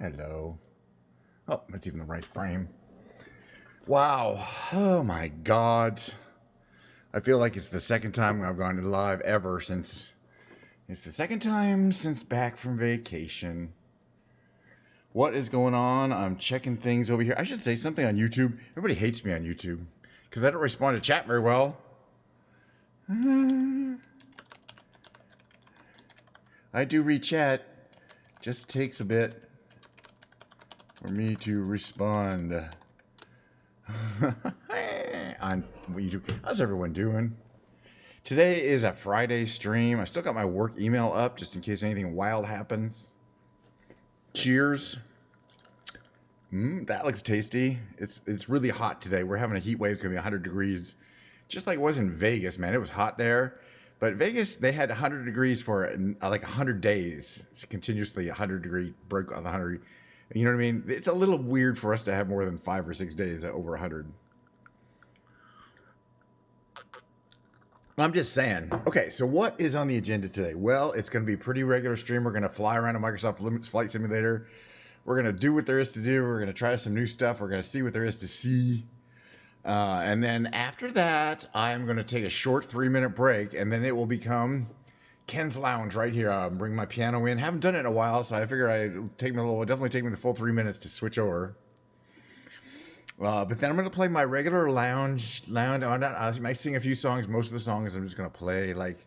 Hello. Oh, that's even the right frame. Wow. Oh my God. I feel like it's the second time I've gone live ever since. It's the second time since back from vacation. What is going on? I'm checking things over here. I should say something on YouTube. Everybody hates me on YouTube because I don't respond to chat very well. I do read chat. Just takes a bit for me to respond on YouTube. How's everyone doing? Today is a Friday stream. I still got my work email up just in case anything wild happens. Cheers. That looks tasty. It's really hot today. We're having a heat wave. It's going to be 100 degrees. Just like it was in Vegas, man. It was hot there. But Vegas, they had 100 degrees for like 100 days. It's continuously 100 degree break on the 100. You know what I mean? It's a little weird for us to have more than 5 or 6 days at over 100. I'm just saying. Okay, so what is on the agenda today? Well, it's going to be a pretty regular stream. We're going to fly around a Microsoft Flight Simulator. We're going to do what there is to do. We're going to try some new stuff. We're going to see what there is to see. And then after that, I'm going to take a short 3-minute break, and then it will become Ken's Lounge right here. I'll bring my piano in. Haven't done it in a while, so I figure it'll definitely take me the full 3 minutes to switch over. But then I'm going to play my regular lounge. I might sing a few songs. Most of the songs I'm just going to play like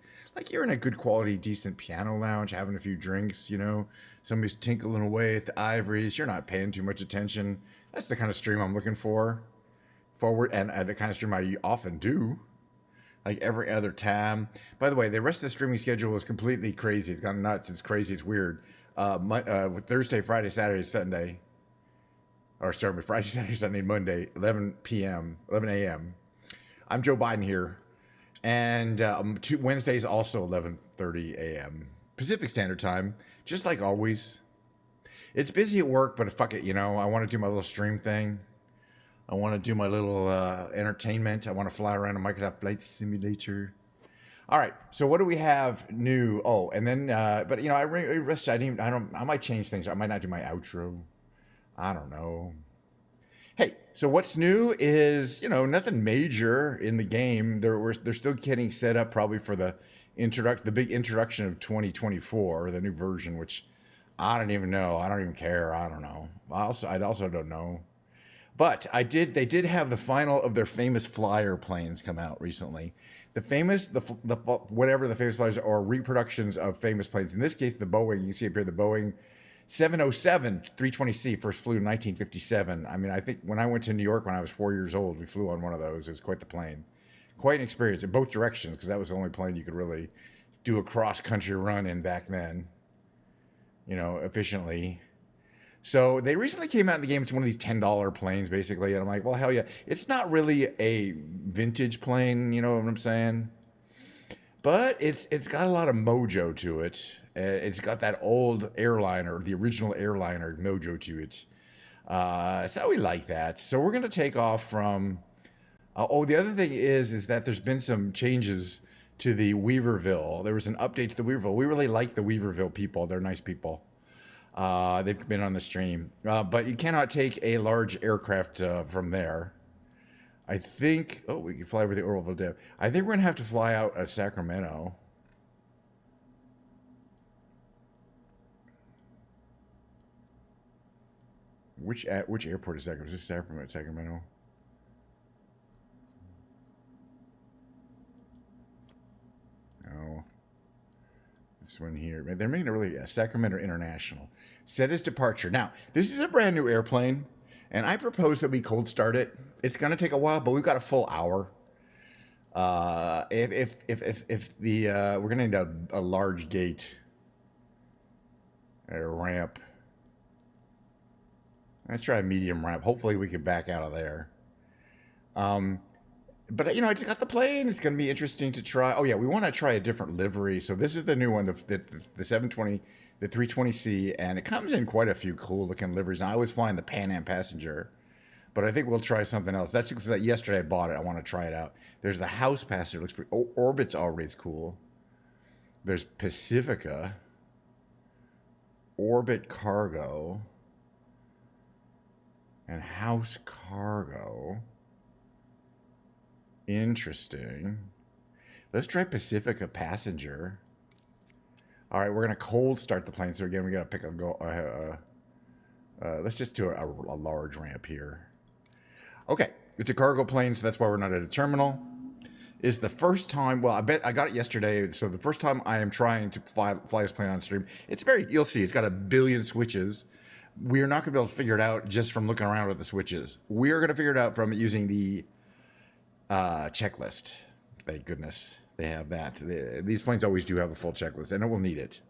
you're in a good quality, decent piano lounge, having a few drinks, you know. Somebody's tinkling away at the ivories. You're not paying too much attention. That's the kind of stream I'm looking for. Forward, and the kind of stream I often do, like every other time. By the way, the rest of the streaming schedule is completely crazy. It's gone nuts. It's crazy. It's weird. Thursday, Friday, Saturday, Sunday. Or start with Friday, Saturday, Sunday, Monday, 11 a.m. I'm Joe Biden here. And Wednesdays also 11:30 a.m. Pacific Standard Time, just like always. It's busy at work, but fuck it, you know. I want to do my little stream thing. I want to do my little entertainment. I want to fly around a Microsoft Flight Simulator. All right, so what do we have new? Oh, and then, but you know, I might change things. I might not do my outro. I don't know. Hey, so what's new is, you know, nothing major in the game. They're still getting set up probably for the big introduction of 2024, the new version, which I don't even know. I don't even care. I don't know. I also don't know. But they did have the final of their famous flyer planes come out recently. Whatever the famous flyers are reproductions of famous planes. In this case, the Boeing, you see up here, the Boeing 707 320C first flew in 1957. I mean, I think when I went to New York when I was 4 years old, we flew on one of those. It was quite the plane. Quite an experience in both directions because that was the only plane you could really do a cross-country run in back then, you know, efficiently. So they recently came out in the game. It's one of these $10 planes, basically. And I'm like, well, hell yeah. It's not really a vintage plane, you know what I'm saying? But it's got a lot of mojo to it. It's got that old airliner, the original airliner mojo to it. So we like that. So we're going to take off from... the other thing is that there's been some changes to the Weaverville. There was an update to the Weaverville. We really like the Weaverville people. They're nice people. They've been on the stream. But you cannot take a large aircraft from there. I think... Oh, we can fly over the Orville Dam. I think we're going to have to fly out of Sacramento. Which airport is that? Is this Sacramento? No. This one here. They're making it really Sacramento International. Set its departure. Now, this is a brand new airplane, and I propose that we cold start it. It's going to take a while, but we've got a full hour. If we're going to need a large gate, a ramp. Let's try a medium ramp. Hopefully we can back out of there. But, you know, I just got the plane. It's going to be interesting to try. Oh, yeah, we want to try a different livery. So this is the new one, the 720, the 320C, and it comes in quite a few cool-looking liveries. Now, I was flying the Pan Am Passenger, but I think we'll try something else. That's because yesterday I bought it. I want to try it out. There's the House Passenger. It looks pretty... Oh, Orbit's always cool. There's Pacifica. Orbit Cargo. And house cargo. Interesting. Let's try Pacifica passenger. All right, we're gonna cold start the plane. So again, we gotta pick a let's just do a large ramp here. Okay, it's a cargo plane, so that's why we're not at a terminal. Is the first time, well, I bet I got it yesterday, so the first time I am trying to fly this plane on stream. It's you'll see, it's got a billion switches. We're not gonna be able to figure it out just from looking around with the switches. We're gonna figure it out from using the checklist. Thank goodness they have that. These planes always do have a full checklist, and it will need it.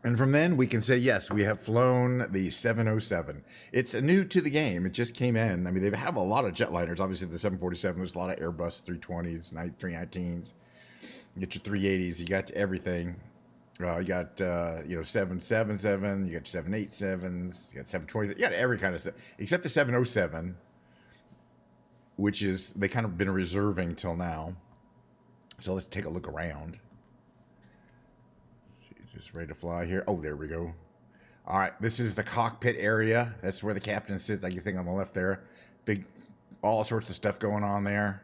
And from then, we can say, yes, we have flown the 707. It's new to the game. It just came in. I mean, they have a lot of jetliners. Obviously, the 747, there's a lot of Airbus 320s, 319s. You get your 380s. You got everything. You got, 777. You got 787s. You got 720s. You got every kind of stuff, except the 707, which is, they kind of been reserving till now. So let's take a look around. Just ready to fly here. Oh, there we go. All right, this is the cockpit area. That's where the captain sits, like you think on the left there. Big, all sorts of stuff going on there.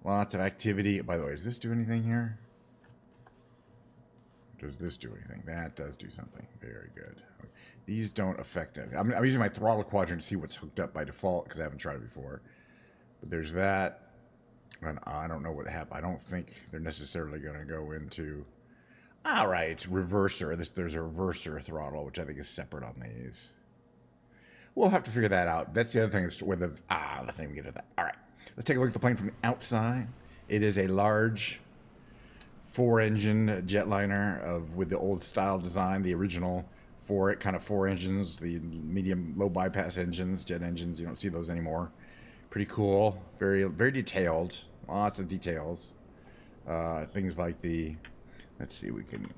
Lots of activity. By the way, does this do anything here? Does this do anything? That does do something. Very good. These don't affect it. I'm using my throttle quadrant to see what's hooked up by default because I haven't tried it before. But there's that. And I don't know what happened. I don't think they're necessarily going to go into... All right, reverser. There's a reverser throttle, which I think is separate on these. We'll have to figure that out. That's the other thing. Is whether let's not even get into that. All right, let's take a look at the plane from the outside. It is a large 4-engine jetliner with the old style design, the original four engines, the medium low bypass engines, jet engines. You don't see those anymore. Pretty cool. Very very detailed. Lots of details. Things like the... Let's see, we can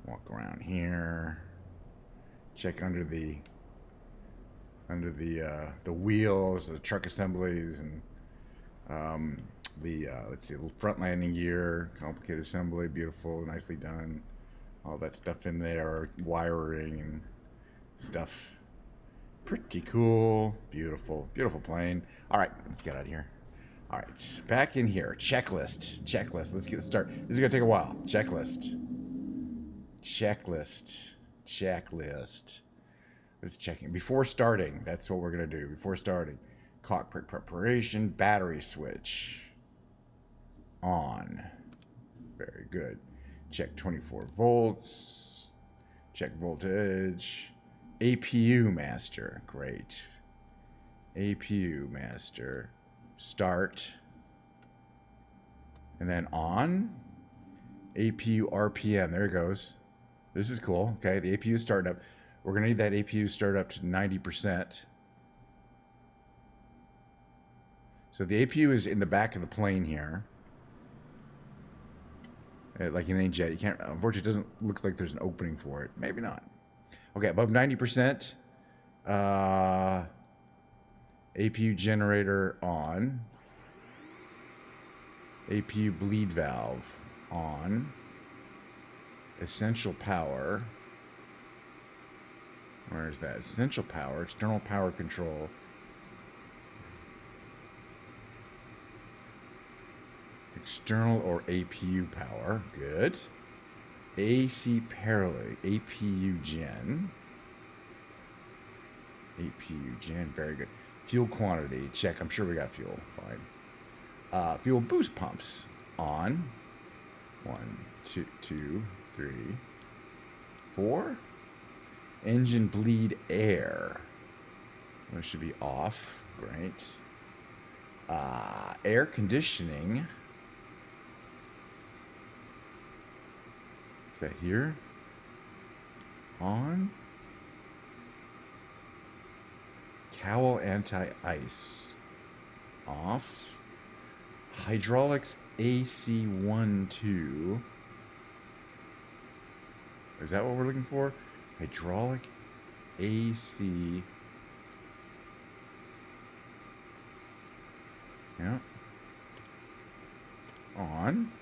walk around here, check under the wheels, the truck assemblies, and let's see, the front landing gear, complicated assembly, beautiful, nicely done. All that stuff in there, wiring and stuff. Pretty cool, beautiful, beautiful plane. All right, let's get out of here. All right, back in here. Checklist. Let's get started. This is gonna take a while. Checklist. It's checking before starting. That's what we're gonna do before starting. Cockpit preparation. Battery switch on. Very good. Check 24 volts. Check voltage. APU master. Great. APU master. Start, and then on. APU RPM, there it goes. This is cool. Okay, the APU is starting up. We're gonna need that APU start up to 90%. So the APU is in the back of the plane here, like in any jet. You can't. Unfortunately, it doesn't look like there's an opening for it. Maybe not. Okay, above 90%. APU generator on. APU bleed valve on. Essential power. Where is that? Essential power. External power control. External or APU power. Good. AC parallel. APU gen. APU gen. Very good. Fuel quantity, check. I'm sure we got fuel. Fine. Fuel boost pumps on. 1, 2, 3, 4. Engine bleed air. That should be off. Great. Air conditioning. Is that here? On. Cowl anti-ice off. Hydraulics AC1, 2. Is that what we're looking for? Hydraulic AC. Yeah. On.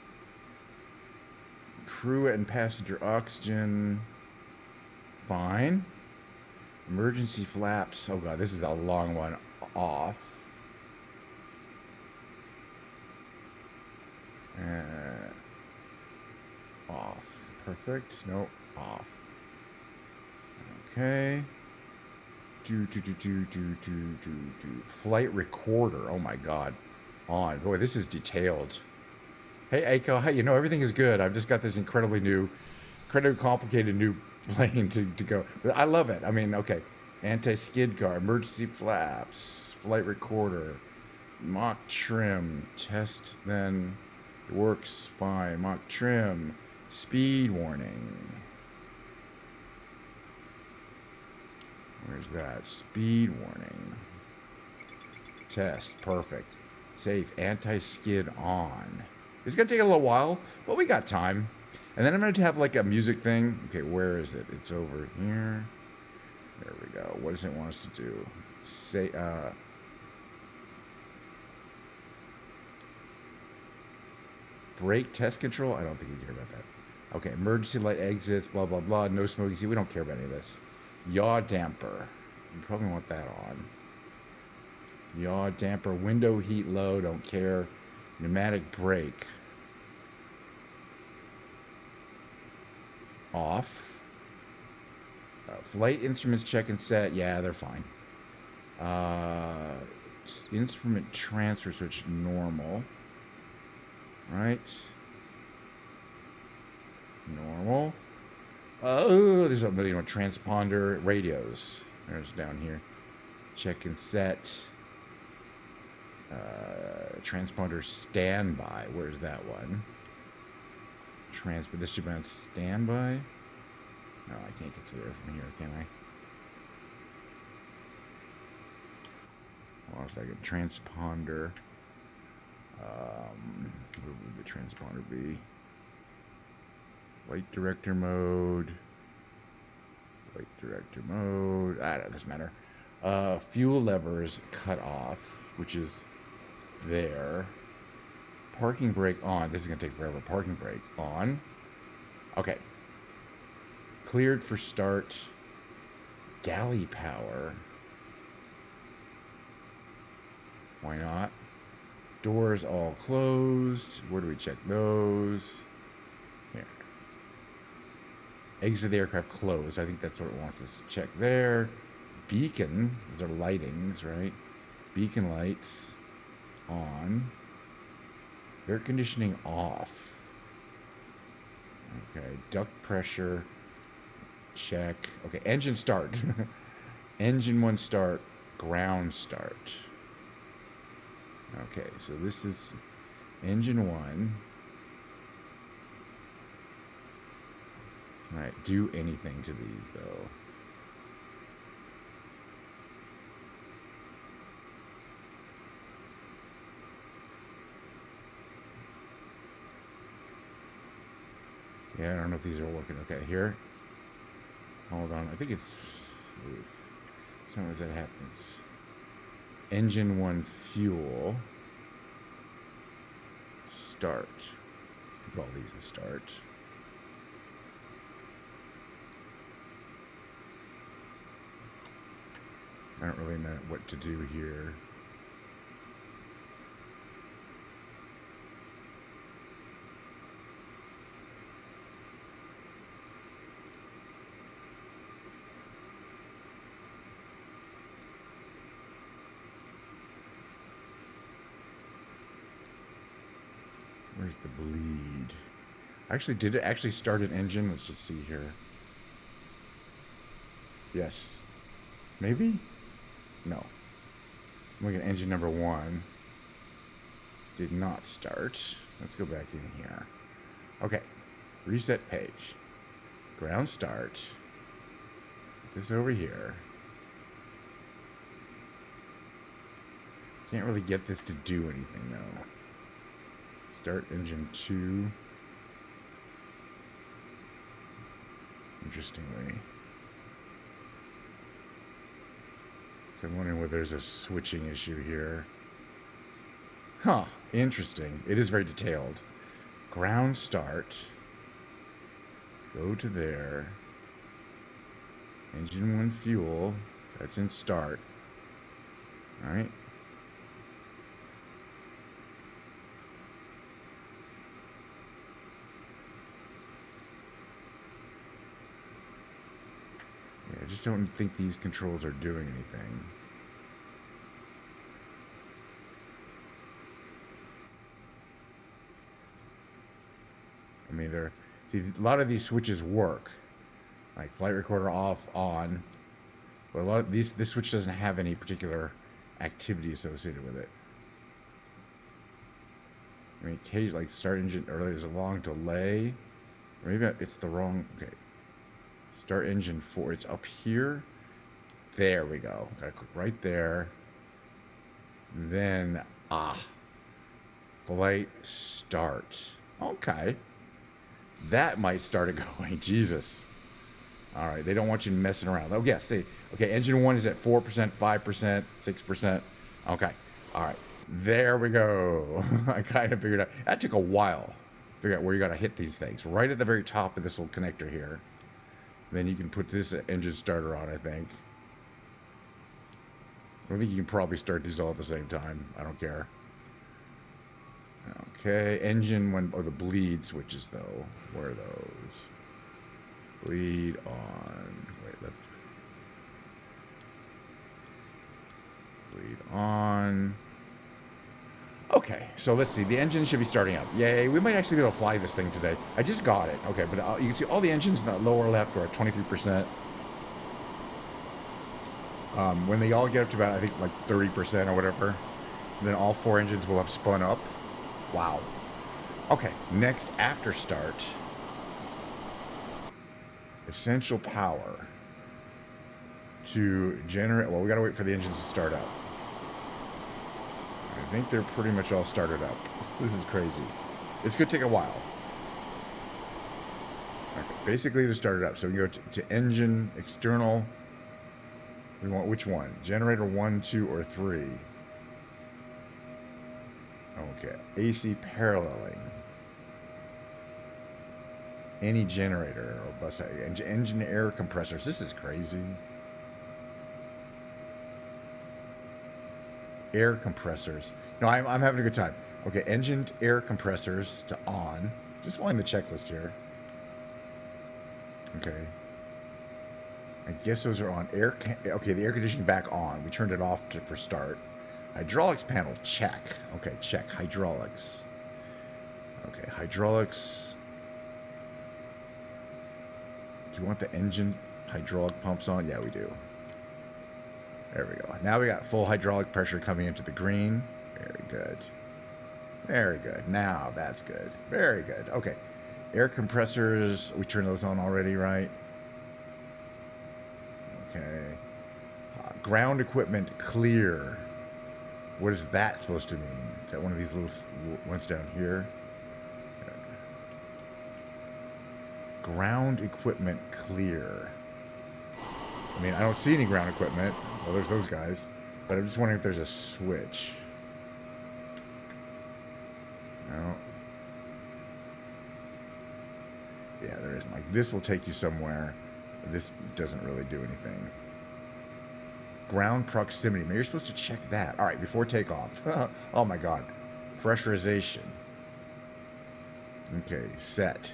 Crew and passenger oxygen. Fine. Emergency flaps. Oh god, this is a long one. Off. Off. Perfect. Nope. Off. Okay. Flight recorder. Oh my god. On. Boy, this is detailed. Hey, Aiko. Hey, you know, everything is good. I've just got this incredibly complicated new plane to go. But I love it. I mean, okay. Anti-skid guard. Emergency flaps. Flight recorder. Mock trim. Test then. Works fine. Mock trim. Speed warning. Where's that? Speed warning. Test. Perfect. Safe. Anti-skid on. It's going to take a little while, but we got time. And then I'm going to have like a music thing. Okay, where is it? It's over here. There we go. What does it want us to do? Say, brake test control? I don't think we care about that. Okay, emergency light exits, blah, blah, blah. No smoking seat. We don't care about any of this. Yaw damper. You probably want that on. Yaw damper. Window heat low. Don't care. Pneumatic brake. Off. Flight instruments check and set. Yeah, they're fine. Instrument transfer switch normal. Right. Normal. Oh, there's a transponder radios. There's down here. Check and set. Transponder standby. Where's that one? This should be on standby. No, I can't get to there from here, can I? Hold on a second. Transponder. Where would the transponder be? Light director mode. Light director mode. It doesn't matter. Fuel levers cut off, which is there. Parking brake on. This is going to take forever. Parking brake on. Okay. Cleared for start. Galley power. Why not? Doors all closed. Where do we check those? Here. Exit the aircraft closed. I think that's what it wants us to check there. Beacon. Those are lightings, right? Beacon lights on. Air conditioning off. Okay. Duct pressure. Check. Okay. Engine start. Engine 1 start. Ground start. Okay. So this is engine 1. Can I do anything to these though? Yeah, I don't know if these are working. Okay, here. Hold on. I think it's... Sometimes that happens. Engine 1 fuel. Start. Put all these to start. I don't really know what to do here. Where's the bleed? Actually, did it actually start an engine? Let's just see here. Yes. Maybe? No. I'm looking at engine number 1. Did not start. Let's go back in here. Okay. Reset page. Ground start. Put this over here. Can't really get this to do anything though. Start engine 2. Interestingly. So I'm wondering whether there's a switching issue here. Huh. Interesting. It is very detailed. Ground start. Go to there. Engine 1 fuel. That's in start. All right. Yeah, I just don't think these controls are doing anything. I mean, see, a lot of these switches work. Like flight recorder off, on. But a lot of this switch doesn't have any particular activity associated with it. I mean, like start engine early, there's a long delay. Or maybe it's the wrong. Okay. Start engine 4. It's up here. There we go. Gotta click right there. And then, flight start. Okay. That might start it going. Jesus. All right. They don't want you messing around. Oh, yeah. See. Okay. Engine 1 is at 4%, 5%, 6%. Okay. All right. There we go. I kind of figured out. That took a while. Figure out where you got to hit these things. Right at the very top of this little connector here. Then you can put this engine starter on, I think. I think you can probably start these all at the same time. I don't care. Okay, engine when the bleed switches though. Where are those? Bleed on. Wait, left. Bleed on. Okay, so let's see. The engine should be starting up. Yay, we might actually be able to fly this thing today. I just got it. Okay, but you can see all the engines in the lower left are at 23%. When they all get up to about, I think, like 30% or whatever, then all 4 engines will have spun up. Wow. Okay, next after start. Essential power to generate. Well, we gotta wait for the engines to start up. I think they're pretty much all started up. This is crazy. It's gonna take a while. Okay, basically to start it up. So we go to engine, external. We want which one? Generator 1, 2, or 3? Okay. AC paralleling. Any generator or bus engine air compressors. This is crazy. Air compressors. No, I'm having a good time. Okay, engine air compressors to on. Just following the checklist here. Okay. I guess those are on. Okay, the air conditioning back on. We turned it off for start. Hydraulics panel, check. Okay, check. Hydraulics. Okay, hydraulics. Do you want the engine hydraulic pumps on? Yeah, we do. There we go. Now we got full hydraulic pressure coming into the green. Very good. Very good. Now that's good. Very good. Okay. Air compressors. We turned those on already, right? Okay. Ground equipment clear. What is that supposed to mean? Is that one of these little ones down here? Ground equipment clear. I mean, I don't see any ground equipment. Well, there's those guys. But I'm just wondering if there's a switch. No. Yeah, there isn't. Like, this will take you somewhere. This doesn't really do anything. Ground proximity. Maybe you're supposed to check that. All right, before takeoff. Oh my God. Pressurization. Okay, set.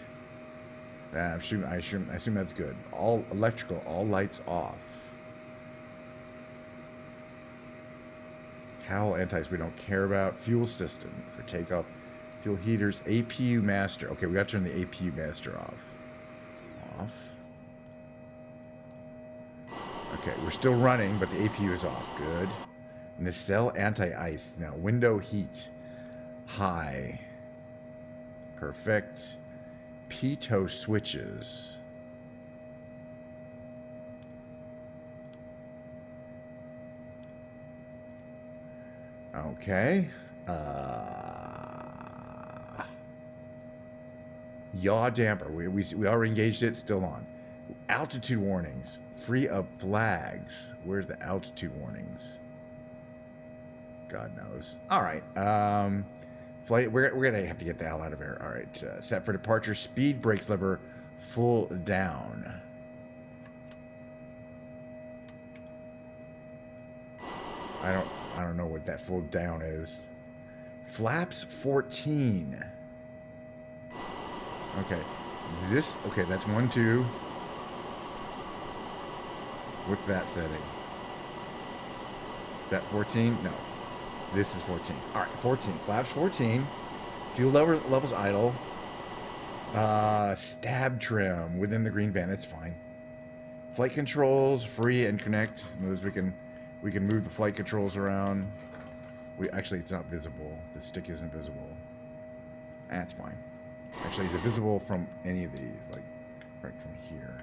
I assume that's good. All electrical, all lights off. Cowl antis we don't care about. Fuel system for takeoff. Fuel heaters. APU master. Okay, we got to turn the APU master off. Off. Okay, we're still running, but the APU is off. Good. Nacelle anti-ice. Now, window heat. High. Perfect. Pitot switches. Okay. Yaw damper. We already engaged it. Still on. Altitude warnings. Free of flags. Where's the altitude warnings? God knows. All right. Flight. We're gonna have to get the hell out of here. All right. Set for departure. Speed brakes lever full down. I don't know what that full down is. Flaps 14. Okay. Okay, that's 1, 2. What's that setting? That 14? No. This is 14. Alright, 14. Flaps 14. Fuel levels idle. Stab trim within the green band. That's fine. Flight controls, free and connect. Notice we can move the flight controls around. Actually, it's not visible. The stick isn't visible. That's fine. Actually, is it visible from any of these? Like, right from here.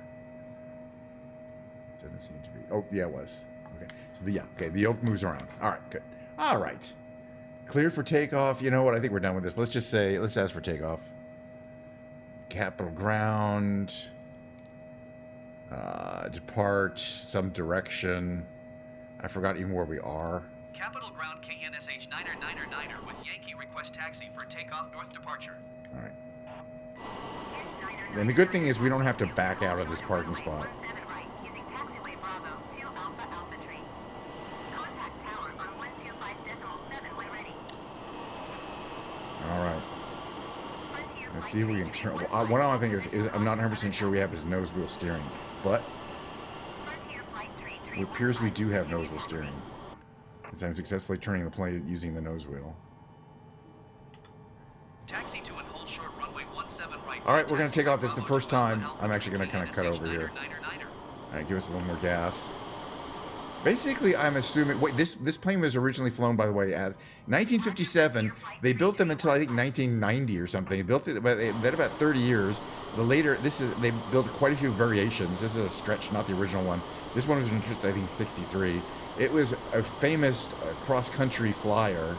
Doesn't seem to be. Oh, yeah, it was. Okay. So, the yoke moves around. All right, good. All right. Clear for takeoff. You know what? I think we're done with this. Let's ask for takeoff. Capital ground. Depart some direction. I forgot even where we are. Capital ground KNSH 9999er with Yankee request taxi for takeoff north departure. All right. And the good thing is we don't have to back out of this parking spot. All right. Let's see if we can turn. Well, one other thing is I'm not 100% sure we have is nose wheel steering, but it appears we do have nose wheel steering. Because I'm successfully turning the plane using the nose wheel. Taxi to and hold short runway 17 right. All right, we're going to take off. This is the first time. I'm actually going to kind of cut over here. All right, give us a little more gas. Basically, I'm assuming... Wait, this plane was originally flown, by the way, as... 1957. They built them until, I think, 1990 or something. They built it, but it been about 30 years. They built quite a few variations. This is a stretch, not the original one. This one was introduced, I think, 63. It was a famous cross-country flyer.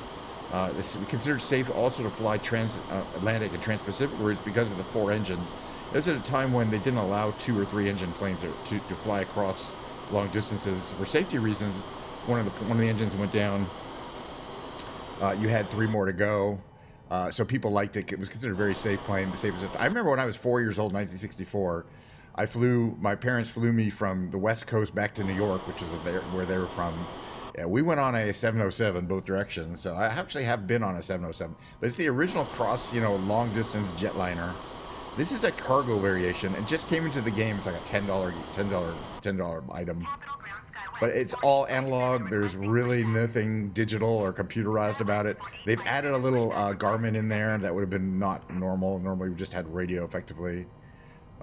It's considered safe also to fly trans-Atlantic and trans-Pacific routes because of the 4 engines. It was at a time when they didn't allow 2 or 3 engine planes to fly across long distances for safety reasons. One of the engines went down. You had 3 more to go. So people liked it. It was considered a very safe plane. The safest. I remember when I was 4 years old, 1964. My parents flew me from the West Coast back to New York, which is where they were from. Yeah, we went on a 707 both directions. So I actually have been on a 707, but it's the original long distance jetliner. This is a cargo variation. It just came into the game. It's like a $10 item. But it's all analog. There's really nothing digital or computerized about it. They've added a little Garmin in there that would have been not normal. Normally we just had radio effectively.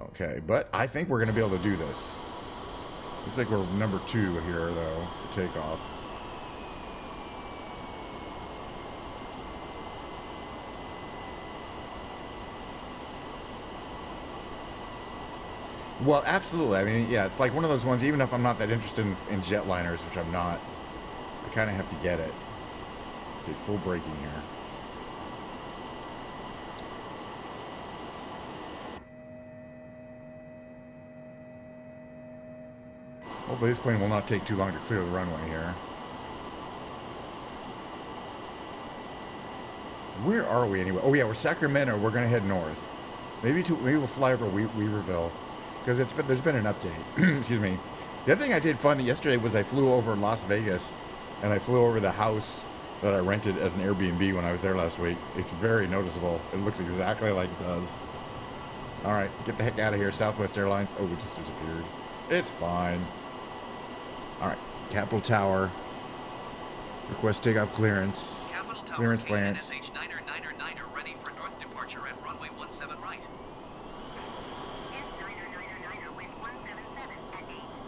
Okay, but I think we're going to be able to do this. Looks like we're number 2 here, though, for takeoff. Well, absolutely. I mean, yeah, it's like one of those ones, even if I'm not that interested in jetliners, which I'm not, I kind of have to get it. Okay, full braking here. Hopefully this plane will not take too long to clear the runway here. Where are we anyway? Oh yeah, we're Sacramento. We're going to head north. Maybe we'll fly over Weaverville. Because there's been an update. Excuse me. The other thing I did fun yesterday was I flew over Las Vegas, and I flew over the house that I rented as an Airbnb when I was there last week. It's very noticeable. It looks exactly like it does. All right, get the heck out of here, Southwest Airlines. Oh, it just disappeared. It's fine. All right, Capitol Tower. Request takeoff clearance. Capital Tower, Clearance. KNSH 9999er ready for north departure at runway 17 right.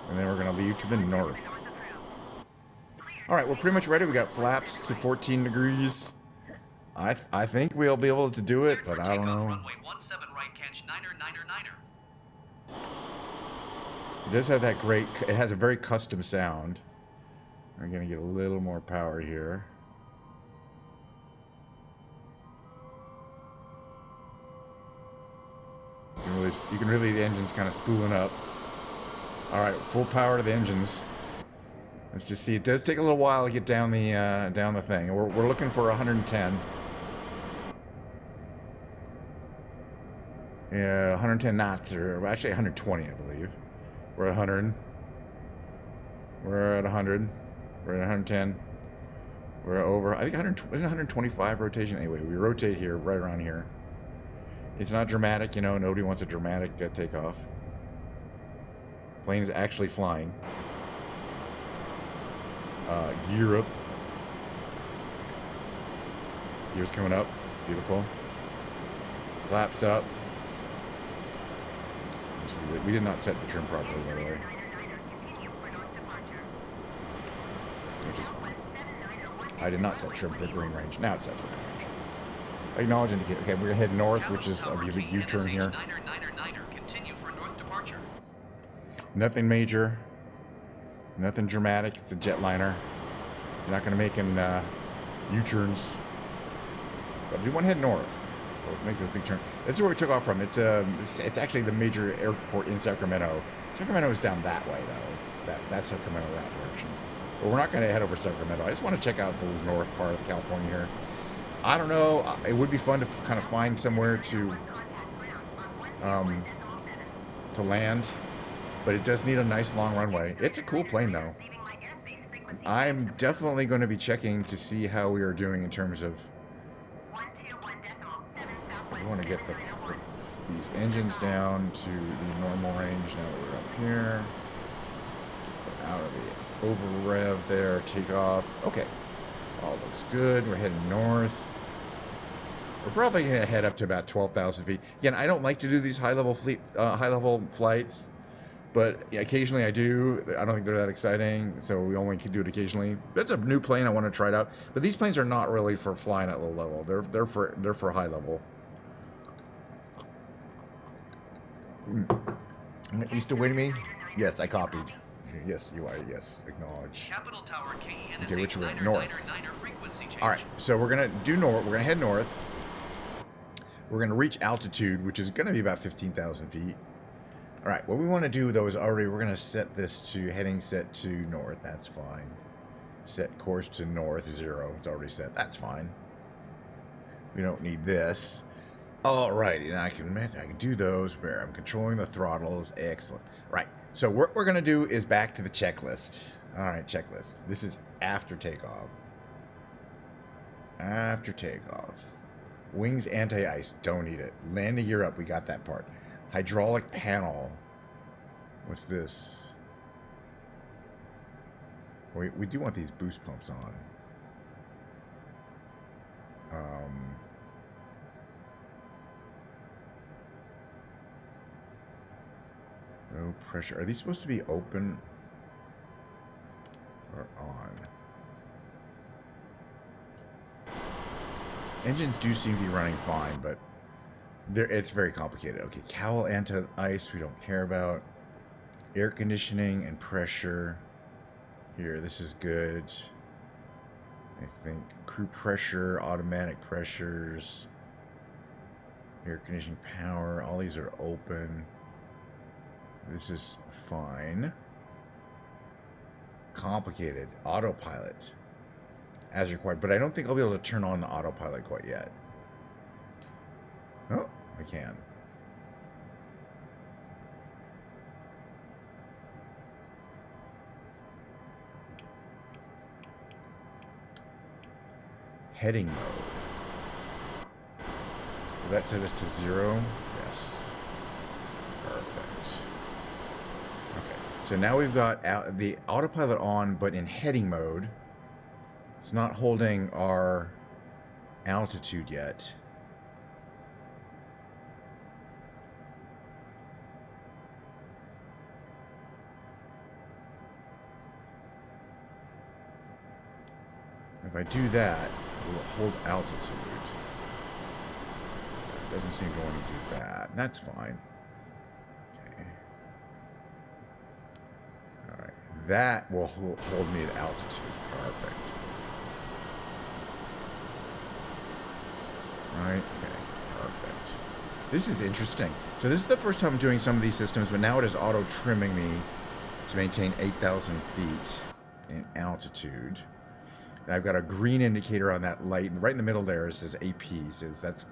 And then we're going to leave to the north. All right, we're pretty much ready. We got flaps to 14 degrees. I think we'll be able to do it, but I don't know. Runway 17 right, catch 9999er. It does have that great, it has a very custom sound. We're going to get a little more power here. You can really, the engine's kind of spooling up. All right, full power to the engines. Let's just see. It does take a little while to get down the thing. We're looking for 110. Yeah, 110 knots, or actually 120, I believe. We're at 100. We're at 100. We're at 110. We're over, I think 125 rotation. Anyway, we rotate here, right around here. It's not dramatic, you know, nobody wants a dramatic takeoff. Plane is actually flying. Gear up. Gears coming up. Beautiful. Flaps up. We did not set the trim properly, by the way. Which is fine. I did not set trim for green range. Now it sets for green range. Acknowledge indicator. Okay, we're going to head north, which is a big U-turn here. Continue for north departure. Nothing major. Nothing dramatic. It's a jetliner. You're not going to make him U-turns. But we want to head north. So let's make this big turn. This is where we took off from. It's actually the major airport in Sacramento. Sacramento is down that way, though. That's Sacramento that direction. But we're not going to head over Sacramento. I just want to check out the north part of California here. I don't know. It would be fun to kind of find somewhere to land, but it does need a nice long runway. It's a cool plane, though. I'm definitely going to be checking to see how we are doing in terms of. We want to get these engines down to the normal range. Now that we're up here, out of the over rev there, take off. Okay, all looks good. We're heading north. We're probably going to head up to about 12,000 feet. Again, I don't like to do these high-level flights, but occasionally I do. I don't think they're that exciting, so we only can do it occasionally. That's a new plane. I want to try it out. But these planes are not really for flying at low level. They're for high level. You still waiting me? Yes, I copied. Yes, you are. Yes, acknowledge. Capital Tower KENSH Okay, which way? North. frequency change. All right, so we're gonna do north. We're gonna head north. We're gonna reach altitude, which is gonna be about 15,000 feet. All right, what we want to do though is we're gonna set this to heading set to north. That's fine. Set course to north 0. It's already set. That's fine. We don't need this. All right, and I can do those where I'm controlling the throttles. Excellent. Right. So what we're gonna do is back to the checklist. All right, checklist. This is after takeoff. After takeoff. Wings anti-ice. Don't need it. Landing gear up. We got that part. Hydraulic panel. What's this? We do want these boost pumps on. No pressure. Are these supposed to be open or on? Engines do seem to be running fine, but it's very complicated. Okay, cowl anti-ice we don't care about. Air conditioning and pressure. Here, this is good. I think crew pressure, automatic pressures, air conditioning power. All these are open. This is fine. Complicated. Autopilot. As required. But I don't think I'll be able to turn on the autopilot quite yet. Oh, I can. Heading mode. Will that set it to 0? Yes. Perfect. Okay. So now we've got the autopilot on, but in heading mode. It's not holding our altitude yet. If I do that, it will hold altitude. It doesn't seem to want to do that. That's fine. Okay. Alright. That will hold me at altitude. Perfect. Right? Okay. Perfect. This is interesting. So this is the first time I'm doing some of these systems, but now it is auto-trimming me to maintain 8,000 feet in altitude. And I've got a green indicator on that light, and right in the middle there it says AP. That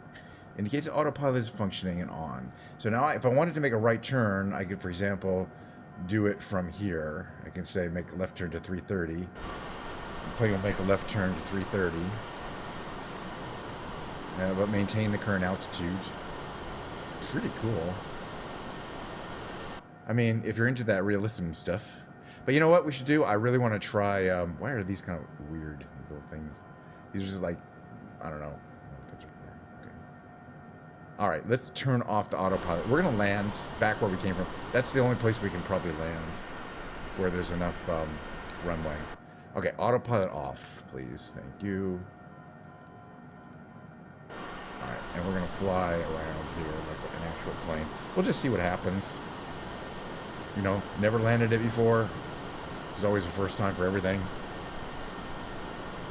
indicates the autopilot is functioning and on. So now if I wanted to make a right turn, I could, for example, do it from here. I can say make a left turn to 330. The plane will make a left turn to 330. But maintain the current altitude. Pretty cool. I mean, if you're into that realism stuff. But you know what we should do? I really want to try... why are these kind of weird little things? These are just like... I don't know. Okay. Alright, let's turn off the autopilot. We're going to land back where we came from. That's the only place we can probably land. Where there's enough runway. Okay, autopilot off, please. Thank you. Alright, and we're going to fly around here like an actual plane. We'll just see what happens. You know, never landed it before. It's always the first time for everything.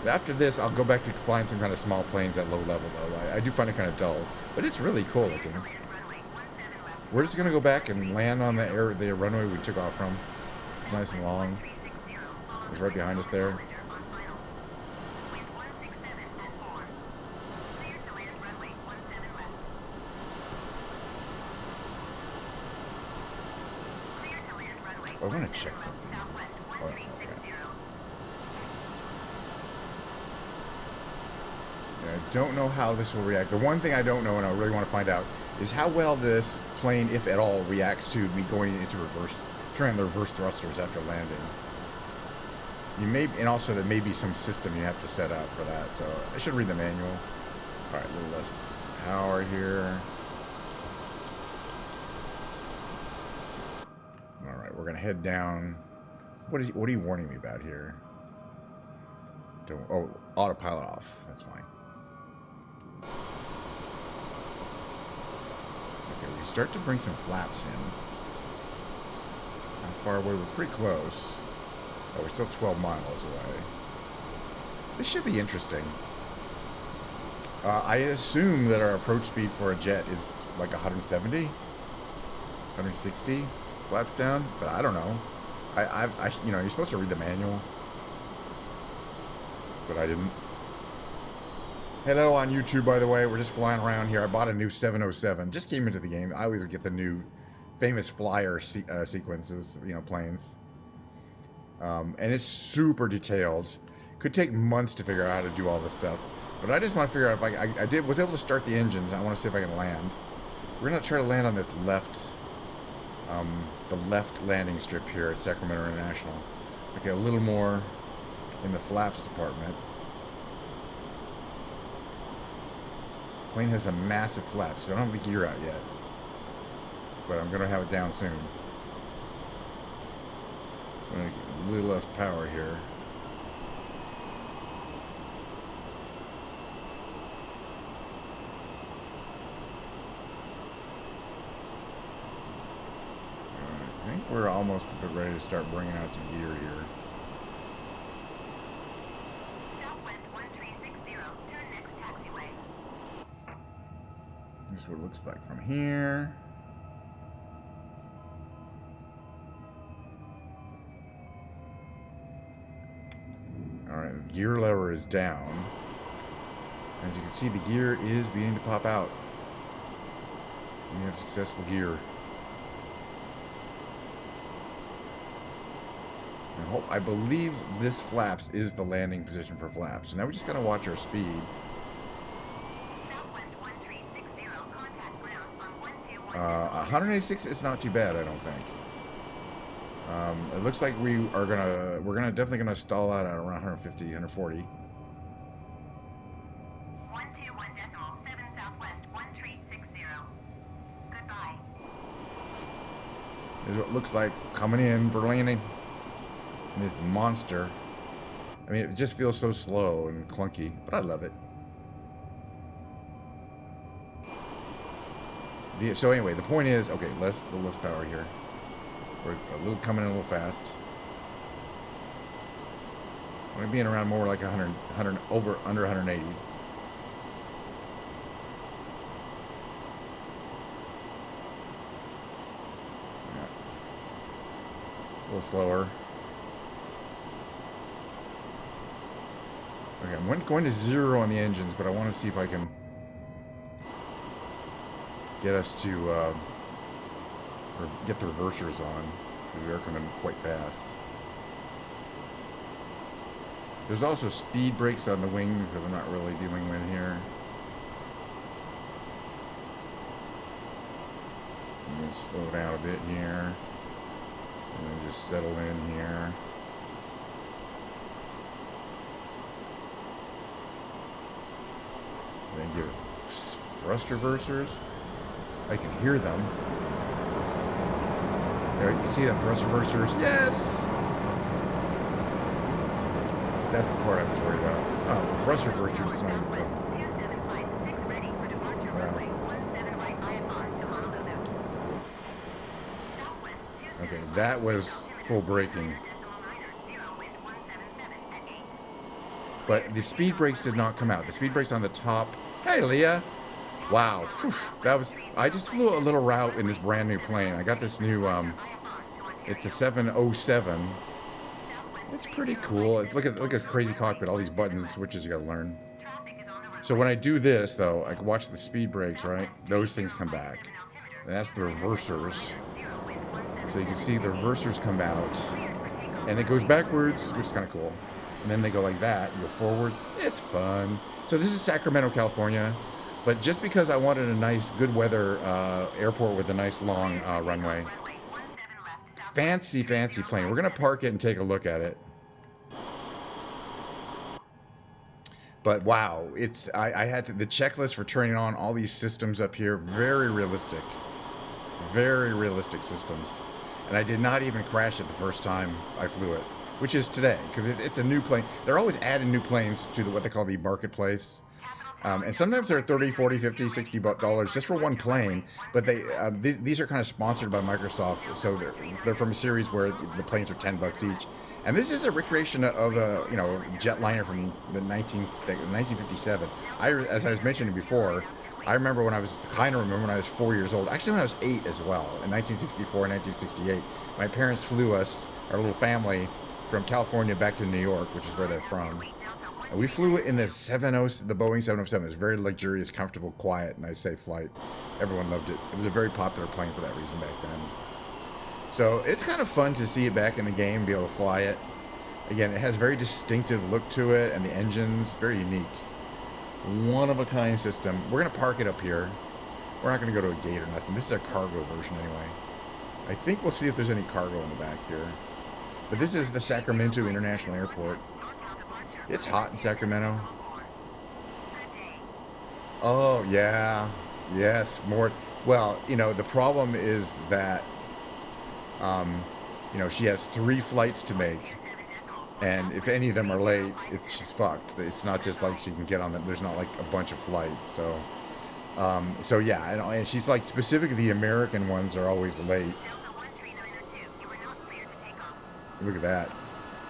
After this, I'll go back to flying some kind of small planes at low level, though. I do find it kind of dull. But it's really cool looking. We're just going to go back and land on the runway we took off from. It's nice and long. It's right behind us there. I want to check something. Oh, okay. I don't know how this will react. The one thing I don't know, and I really want to find out, is how well this plane, if at all, reacts to me going into reverse, trying the reverse thrusters after landing. You may, and also there may be some system you have to set up for that. So I should read the manual. All right, a little less power here. All right, we're gonna head down. What are you warning me about here? Oh, autopilot off. That's fine. Okay, we start to bring some flaps in. How far away? We're pretty close. Oh, we're still 12 miles away. This should be interesting. I assume that our approach speed for a jet is like 170, 160 flaps down, but I don't know. You know, you're supposed to read the manual, but I didn't. Hello on YouTube, by the way. We're just flying around here. I bought a new 707. Just came into the game. I always get the new famous flyer sequences, you know, planes. And it's super detailed. Could take months to figure out how to do all this stuff. But I just want to figure out if I was able to start the engines. I want to see if I can land. We're going to try to land on this left, the left landing strip here at Sacramento International. Okay, a little more in the flaps department. Plane has a massive flaps, so I don't have the gear out yet. But I'm going to have it down soon. I'm going to get a little less power here. I think we're almost ready to start bringing out some gear here. Southwest 1360, turn next taxiway. This is what it looks like from here. Alright, gear lever is down. As you can see, the gear is beginning to pop out. We have successful gear. I believe this flaps is the landing position for flaps. So now we just gotta watch our speed. Southwest 1360, contact ground on 121. 186 is not too bad, I don't think. It looks like we're definitely gonna stall out at around 150, 140. 121.7 Southwest 1360. Goodbye. This is what it looks like coming in for landing. And this monster. I mean, it just feels so slow and clunky, but I love it. So anyway, the point is, okay, a little less power here. We're coming in a little fast. We're being around more like 100 under 180. Yeah. A little slower. Okay, I'm going to 0 on the engines, but I want to see if I can get us to or get the reversers on, because we are coming quite fast. There's also speed brakes on the wings that I'm not really dealing with here. I'm going to slow down a bit here. And then just settle in here. Then give it thrust reversers. I can hear them. There, you can see them thrust reversers. Yes! That's the part I was worried about. Oh, thrust reversers is not even going. Okay, that was full braking. But the speed brakes did not come out. The speed brakes on the top. Hey, Leah. Wow. Whew, that was. I just flew a little route in this brand new plane. I got this new. It's a 707. It's pretty cool. Look at this crazy cockpit. All these buttons and switches you got to learn. So when I do this, though, I can watch the speed brakes. Right, those things come back. And that's the reversers. So you can see the reversers come out, and it goes backwards, which is kind of cool. And then they go like that, you go forward. It's fun. So this is Sacramento, California. But just because I wanted a nice, good weather airport with a nice long runway. Fancy, fancy plane. We're going to park it and take a look at it. But wow, I had the checklist for turning on all these systems up here. Very realistic. Very realistic systems. And I did not even crash it the first time I flew it, which is today, because it's a new plane. They're always adding new planes to what they call the marketplace. And sometimes they're $30, $40, $50, $60 just for one plane. But these are kind of sponsored by Microsoft, so they're from a series where the planes are $10 each. And this is a recreation of a jetliner from the 1957. As I was mentioning before, I remember when I was 4 years old. Actually, when I was 8 as well, in 1964, 1968. My parents flew us, our little family, from California back to New York, which is where they're from. And we flew it in the Boeing 707. It was very luxurious, comfortable, quiet, nice, safe flight. Everyone loved it. It was a very popular plane for that reason back then. So it's kind of fun to see it back in the game, be able to fly it. Again, it has a very distinctive look to it, and the engine's very unique. One-of-a-kind system. We're going to park it up here. We're not going to go to a gate or nothing. This is a cargo version anyway. I think we'll see if there's any cargo in the back here. But this is the Sacramento International Airport. It's hot in Sacramento. Oh, yeah. Yes, more. Well, the problem is that, she has 3 flights to make. And if any of them are late, she's fucked. It's not just like she can get on them. There's not like a bunch of flights. So yeah, and she's like, specifically the American ones are always late. Look at that.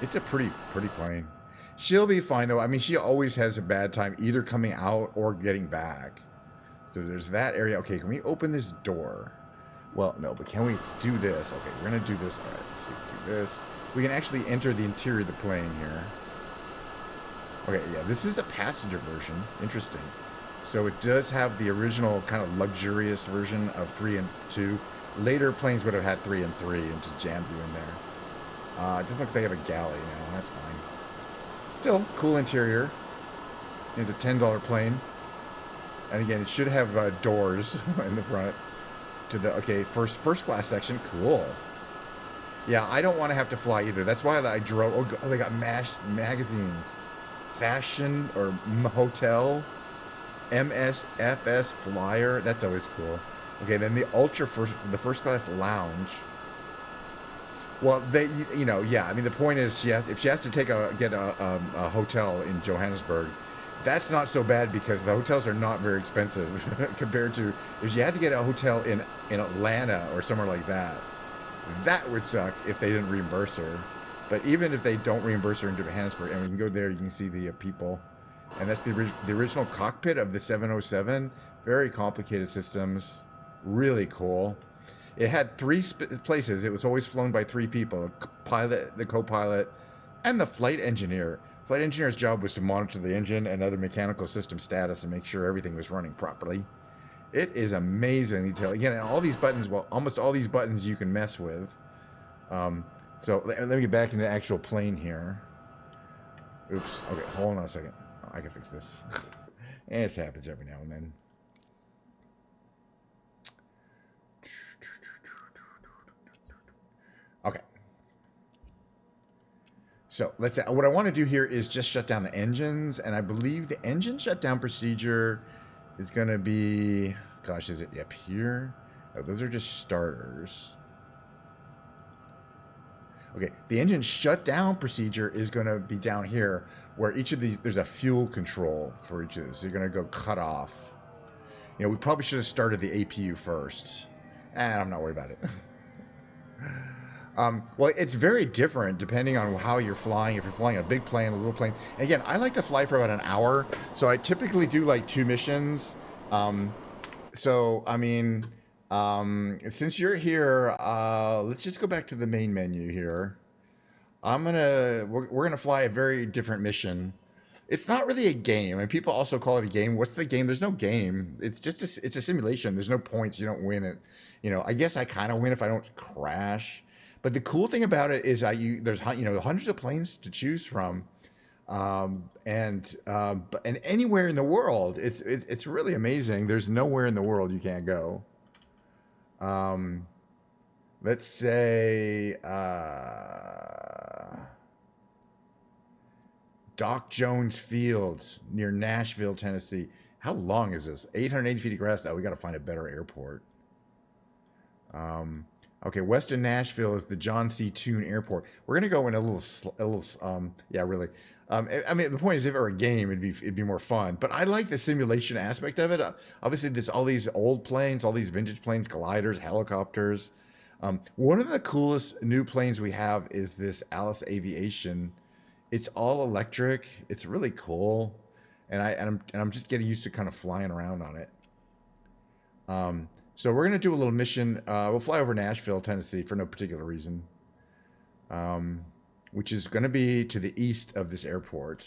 It's a pretty plane. She'll be fine though. I mean, she always has a bad time either coming out or getting back. So there's that area. Okay, can we open this door? Well, no, but can we do this? Okay, we're gonna do this. All right, let's see. Do this. We can actually enter the interior of the plane here. Okay, yeah, this is a passenger version. Interesting. So it does have the original kind of luxurious version of 3 and 2. Later planes would have had 3 and 3 and just jammed you in there. It doesn't look like they have a galley now. That's fine. Still, cool interior. It's a $10 plane. And again, it should have doors in the front to the, okay, first class section. Cool. Yeah, I don't want to have to fly either. That's why I drove. Oh, they got mashed magazines. Fashion or hotel. MSFS flyer. That's always cool. Okay, then the the first class lounge. Well, yeah. I mean, the point is, if she has to get a hotel in Johannesburg, that's not so bad because the hotels are not very expensive compared to if she had to get a hotel in Atlanta or somewhere like that. That would suck if they didn't reimburse her. But even if they don't reimburse her in Johannesburg, and we can go there, you can see the people. And that's the original cockpit of the 707. Very complicated systems. Really cool. It had 3 places. It was always flown by 3 people. The pilot, the co-pilot, and the flight engineer. Flight engineer's job was to monitor the engine and other mechanical system status and make sure everything was running properly. It is amazing detail. Again, and all these buttons, well, almost all these buttons you can mess with. So let me get back into the actual plane here. Oops. Okay, hold on a second. Oh, I can fix this. This happens every now and then. Okay. So let's say what I want to do here is just shut down the engines, and I believe the engine shutdown procedure is going to be, gosh, is it up here? Oh, those are just starters. Okay, the engine shutdown procedure is going to be down here, where each of these, there's a fuel control for each of these. So you're going to go cut off. You know, we probably should have started the APU first. I'm not worried about it. Well, it's very different depending on how you're flying. If you're flying a big plane, a little plane. And again, I like to fly for about an hour, so I typically do like 2 missions. So I mean, since you're here, let's just go back to the main menu here. We're gonna fly a very different mission. It's not really a game, and people also call it a game. What's the game? There's no game. It's just it's a simulation. There's no points. You don't win it. You know, I guess I kind of win if I don't crash. But the cool thing about it is there's hundreds of planes to choose from, and anywhere in the world, it's really amazing. There's nowhere in the world you can't go. Let's say Doc Jones Fields near Nashville, Tennessee. How long is this? 880 feet of grass. Oh, we got to find a better airport. Okay, west of Nashville is the John C. Toon Airport. We're gonna go in a little, yeah, really. I mean, the point is, if it were a game, it'd be more fun. But I like the simulation aspect of it. Obviously, there's all these old planes, all these vintage planes, gliders, helicopters. One of the coolest new planes we have is this Alice Aviation. It's all electric. It's really cool, and I'm just getting used to kind of flying around on it. So we're going to do a little mission. We'll fly over Nashville, Tennessee for no particular reason, which is going to be to the east of this airport.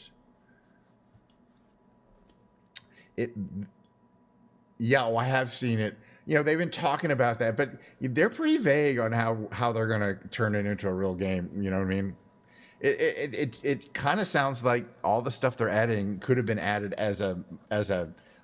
Yeah, I have seen it. You know, they've been talking about that, but they're pretty vague on how they're going to turn it into a real game. You know what I mean? It kind of sounds like all the stuff they're adding could have been added as a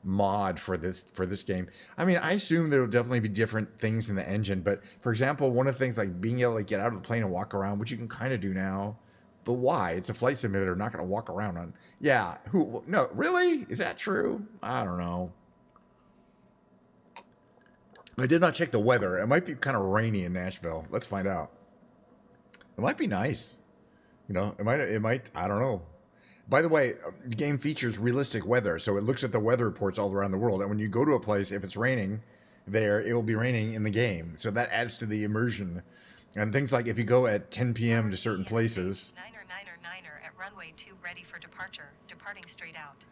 mod for this game. I mean, I assume there will definitely be different things in the engine, but for example, one of the things like being able to get out of the plane and walk around, which you can kind of do now, but why? It's a flight simulator, not going to walk around on. Yeah, no, really? Is that true? I don't know. I did not check the weather. It might be kind of rainy in Nashville. Let's find out. It might be nice. You know, it might, I don't know. By the way, the game features realistic weather, so it looks at the weather reports all around the world. And when you go to a place, if it's raining there, it will be raining in the game. So that adds to the immersion. And things like if you go at 10 p.m. to certain places. Niner at runway 2 ready for departure. Departing straight out.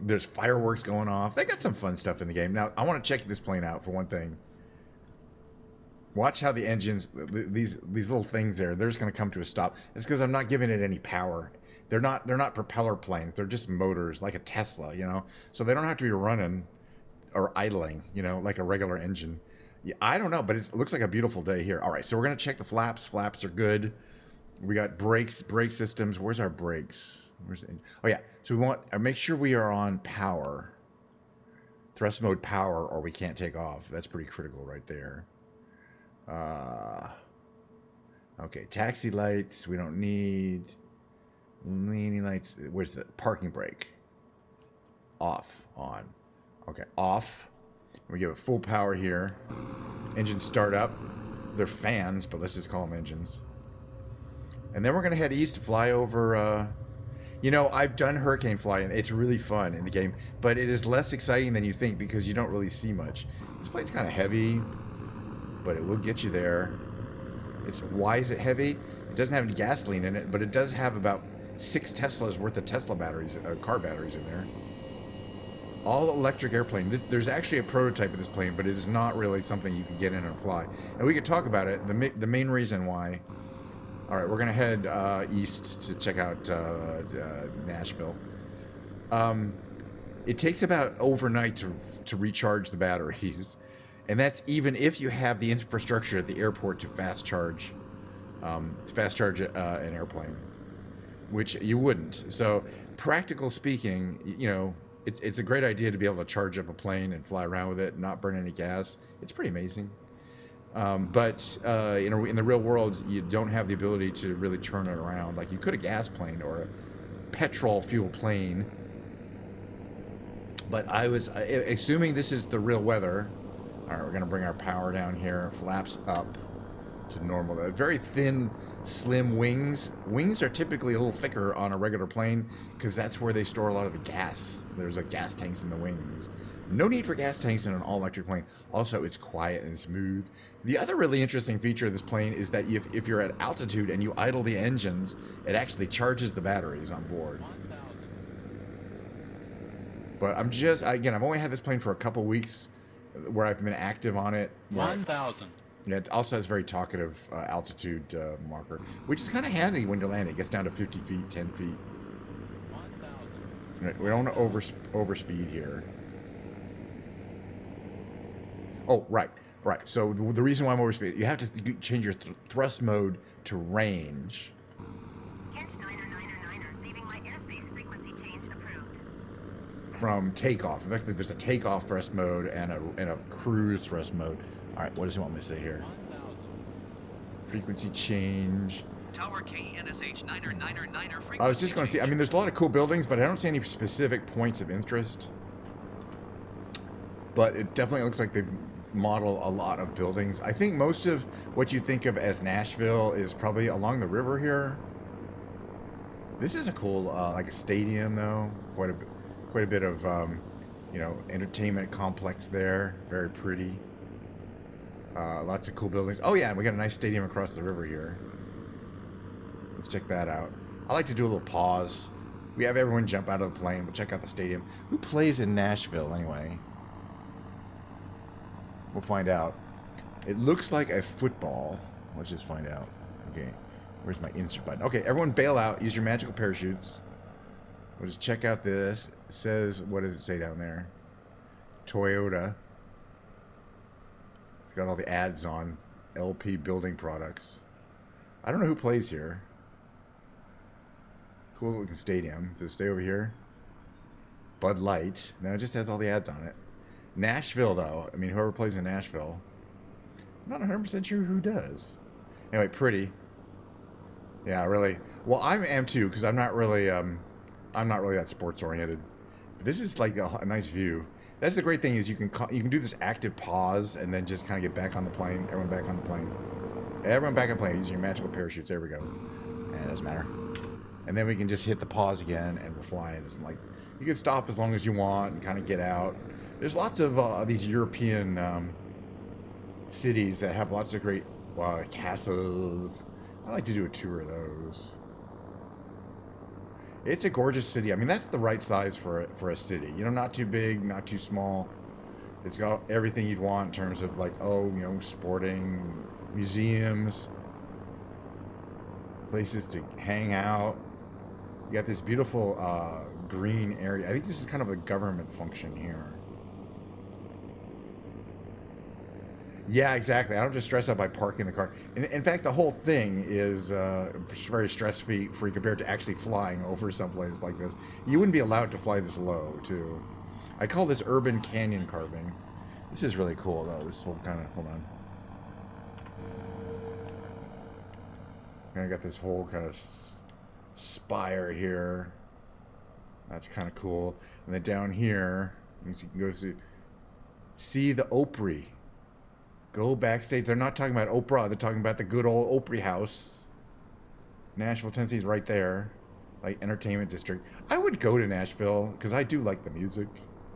There's fireworks going off. They got some fun stuff in the game. Now, I want to check this plane out for one thing. Watch how the engines, these little things there, they're just going to come to a stop. It's because I'm not giving it any power. They're not propeller planes. They're just motors, like a Tesla, you know. So they don't have to be running or idling, you know, like a regular engine. Yeah, I don't know, but it looks like a beautiful day here. All right, so we're going to check the flaps. Flaps are good. We got brakes, brake systems. Where's our brakes? Where's the engine? Oh, yeah. So we want to make sure we are on power. Thrust mode power, or we can't take off. That's pretty critical right there. Okay, taxi lights. We don't need leaning lights. Where's the parking brake? Off, on. Okay, off. We give it full power here. Engines start up. They're fans, but let's just call them engines. And then we're going to head east to fly over. You know, I've done hurricane flying. It's really fun in the game, but it is less exciting than you think because you don't really see much. This plane's kind of heavy, but it will get you there. Why is it heavy? It doesn't have any gasoline in it, but it does have about 6 Teslas worth of Tesla batteries, car batteries in there. All electric airplane. There's actually a prototype of this plane, but it is not really something you can get in and fly. And we could talk about it. The main reason why. All right, we're gonna head east to check out Nashville. It takes about overnight to recharge the batteries, and that's even if you have the infrastructure at the airport to fast charge an airplane. which you wouldn't. So, practical speaking, you know, it's a great idea to be able to charge up a plane and fly around with it and not burn any gas. It's pretty amazing. But you know, in the real world, you don't have the ability to really turn it around. Like you could a gas plane or a petrol fuel plane. But I was assuming this is the real weather. All right, we're gonna bring our power down here. Flaps up to normal. Very thin, slim wings. Wings are typically a little thicker on a regular plane because that's where they store a lot of the gas. There's like gas tanks in the wings. No need for gas tanks in an all-electric plane. Also, it's quiet and smooth. The other really interesting feature of this plane is that if you're at altitude and you idle the engines, it actually charges the batteries on board. But I've only had this plane for a couple weeks where I've been active on it. 1,000. Yeah, it also has very talkative altitude marker, which is kind of handy when you're landing. It gets down to 50 feet, 10 feet. 1,000. We don't want to overspeed here. Oh, right. So the reason why I'm overspeed, you have to change your thrust mode to range. Inch 9er, leaving my airspace frequency change approved. From takeoff. Effectively, there's a takeoff thrust mode and a cruise thrust mode. All right, what does he want me to say here? 1,000. Frequency change. Tower KNSH 9er frequency. I was just going to see. I mean, there's a lot of cool buildings, but I don't see any specific points of interest. But it definitely looks like they've modeled a lot of buildings. I think most of what you think of as Nashville is probably along the river here. This is a cool, like a stadium, though. Quite a bit of, you know, entertainment complex there. Very pretty. Lots of cool buildings. Oh yeah, we got a nice stadium across the river here. Let's check that out. I like to do a little pause. We have everyone jump out of the plane. We'll check out the stadium. Who plays in Nashville anyway? We'll find out. It looks like a football. Let's just find out. Okay, where's my insert button? Okay, everyone bail out. Use your magical parachutes. We'll just check out this. It says, what does it say down there? Toyota. It's got all the ads on. LP Building Products. I don't know who plays here. Cool looking stadium. Does it stay over here? Bud Light. No, it just has all the ads on it. Nashville, though. I mean, whoever plays in Nashville. I'm not 100% sure who does. Anyway, pretty. Yeah, really. Well, I am too, because I'm not really that sports oriented. But this is like a nice view. That's the great thing is you can do this active pause and then just kind of get back on the plane. Everyone back on the plane. Everyone back on the plane using your magical parachutes. There we go. And it doesn't matter. And then we can just hit the pause again and we're flying. It's like you can stop as long as you want and kind of get out. There's lots of these European cities that have lots of great castles. I like to do a tour of those. It's a gorgeous city. I mean, that's the right size for a city. You know, not too big, not too small. It's got everything you'd want in terms of like, sporting, museums, places to hang out. You got this beautiful green area. I think this is kind of a government function here. Yeah, exactly. I don't just stress out by parking the car. In fact, the whole thing is very stress-free compared to actually flying over someplace like this. You wouldn't be allowed to fly this low, too. I call this urban canyon carving. This is really cool, though. This whole kind of... Hold on. I got this whole kind of spire here. That's kind of cool. And then down here, you can go see the Opry. Go backstage. They're not talking about Oprah. They're talking about the good old Opry House. Nashville, Tennessee is right there. Like entertainment district. I would go to Nashville because I do like the music.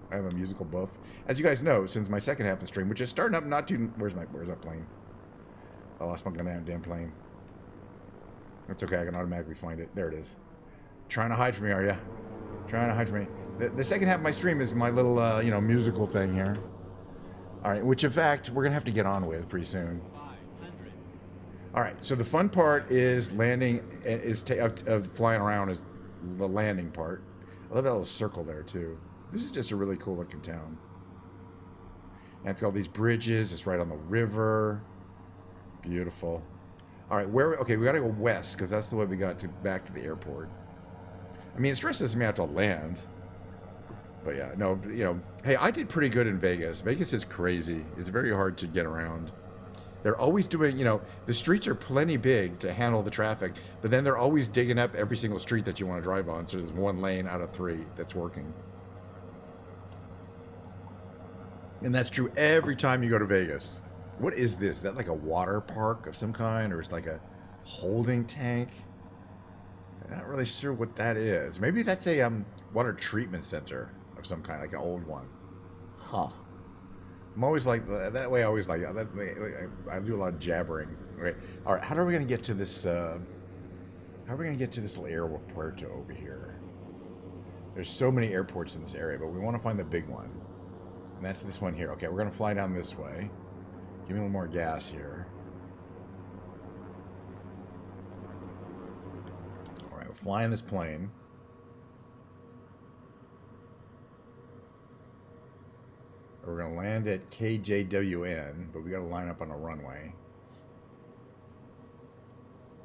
I am a musical buff. As you guys know, since my second half of the stream, which is starting up not too... Where's that plane? I lost my damn plane. That's okay. I can automatically find it. There it is. Trying to hide from me, are ya? Trying to hide from me. The second half of my stream is my little, musical thing here. All right, which in fact we're gonna have to get on with pretty soon. 500. All right, so the fun part is landing, of flying around is the landing part. I love that little circle there too. This is just a really cool looking town. And it's got all these bridges. It's right on the river. Beautiful. All right, where? Okay, we got to go west because that's the way we got to back to the airport. I mean, it stresses me out to land. But yeah, no, you know, hey, I did pretty good in Vegas. Vegas is crazy. It's very hard to get around. They're always doing, you know, the streets are plenty big to handle the traffic, but then they're always digging up every single street that you want to drive on. So there's one lane out of 3 that's working. And that's true every time you go to Vegas. What is this? Is that like a water park of some kind, or it's like a holding tank? I'm not really sure what that is. Maybe that's a water treatment center of some kind, like an old one. Huh. I'm always like that way. I always like that. I do a lot of jabbering. Okay. All right. How are we gonna get to this? How are we gonna get to this little airport over here? There's so many airports in this area, but we want to find the big one, and that's this one here. Okay, we're gonna fly down this way. Give me a little more gas here. All right, we're flying this plane. We're going to land at KJWN, but we got to line up on a runway.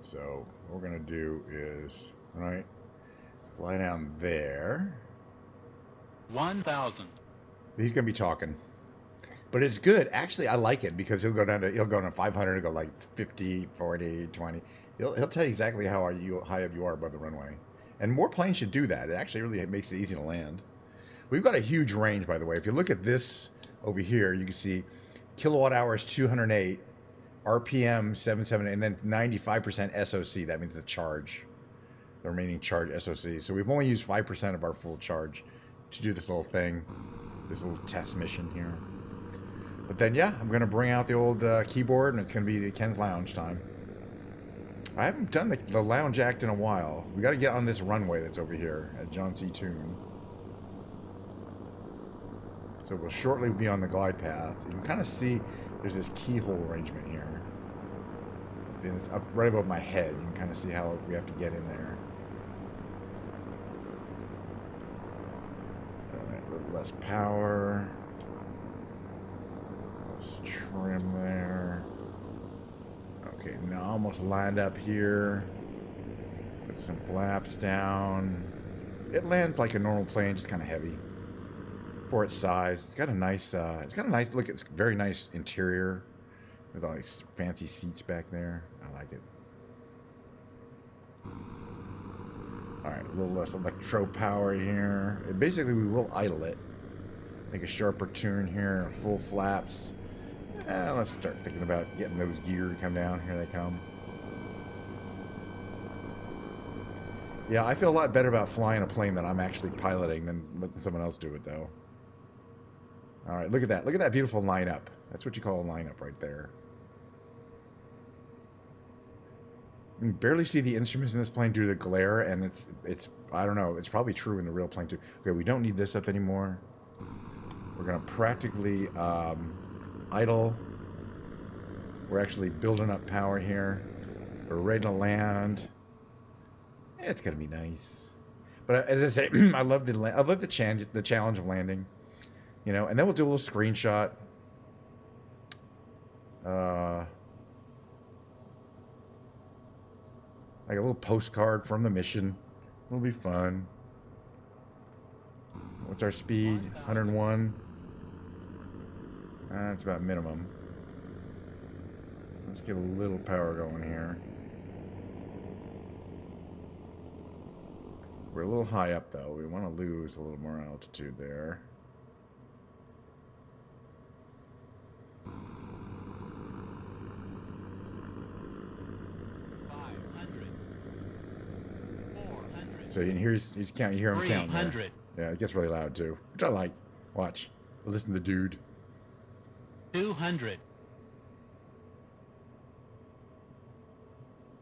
So what we're going to do is, right, fly down there. 1,000. He's going to be talking. But it's good. Actually, I like it because he'll go to 500 and go like 50, 40, 20. He'll tell you exactly how high up you are above the runway. And more planes should do that. It actually really makes it easy to land. We've got a huge range, by the way. If you look at this over here, you can see kilowatt hours 208, RPM 778, and then 95% SOC. That means the charge, the remaining charge SOC. So we've only used 5% of our full charge to do this little thing, this little test mission here. But then, yeah, I'm going to bring out the old keyboard, and it's going to be Ken's Lounge time. I haven't done the lounge act in a while. We got to get on this runway that's over here at John C. Toon. So we'll shortly be on the glide path. You can kind of see there's this keyhole arrangement here. And it's up right above my head. You can kind of see how we have to get in there. All right, a little less power. Let's trim there. Okay, now almost lined up here. Put some flaps down. It lands like a normal plane, just kind of heavy. For its size, it's got a nice look. It's very nice interior with all these fancy seats back there. I like it. All right, a little less electro power here. Basically, we will idle it. Make a sharper turn here, full flaps. Let's start thinking about getting those gear to come down. Here they come. Yeah, I feel a lot better about flying a plane that I'm actually piloting than letting someone else do it, though. All right, look at that. Look at that beautiful lineup. That's what you call a lineup right there. You can barely see the instruments in this plane due to the glare, and it's I don't know, it's probably true in the real plane too. Okay, we don't need this up anymore. We're gonna practically idle. We're actually building up power here. We're ready to land. It's gonna be nice. But as I say, I love the challenge of landing. You know, and then we'll do a little screenshot. Like a little postcard from the mission. It'll be fun. What's our speed? 101. That's about minimum. Let's get a little power going here. We're a little high up though. We want to lose a little more altitude there. So you hear he's counting. You hear him counting. 300. Yeah, it gets really loud too, which I like. Watch, listen to the dude. 200.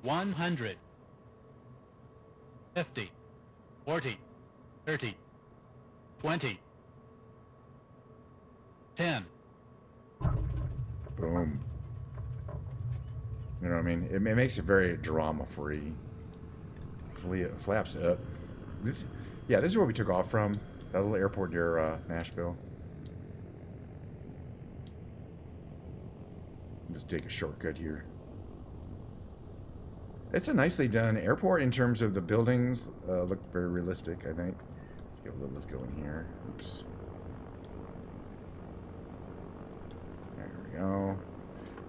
100. 50. 40. 30. 20. 10. Boom. You know what I mean? It makes it very drama-free. Flaps up. This is where we took off from. That little airport near Nashville. Just take a shortcut here. It's a nicely done airport in terms of the buildings. Look very realistic, I think. Let's go in here. Oops. There we go.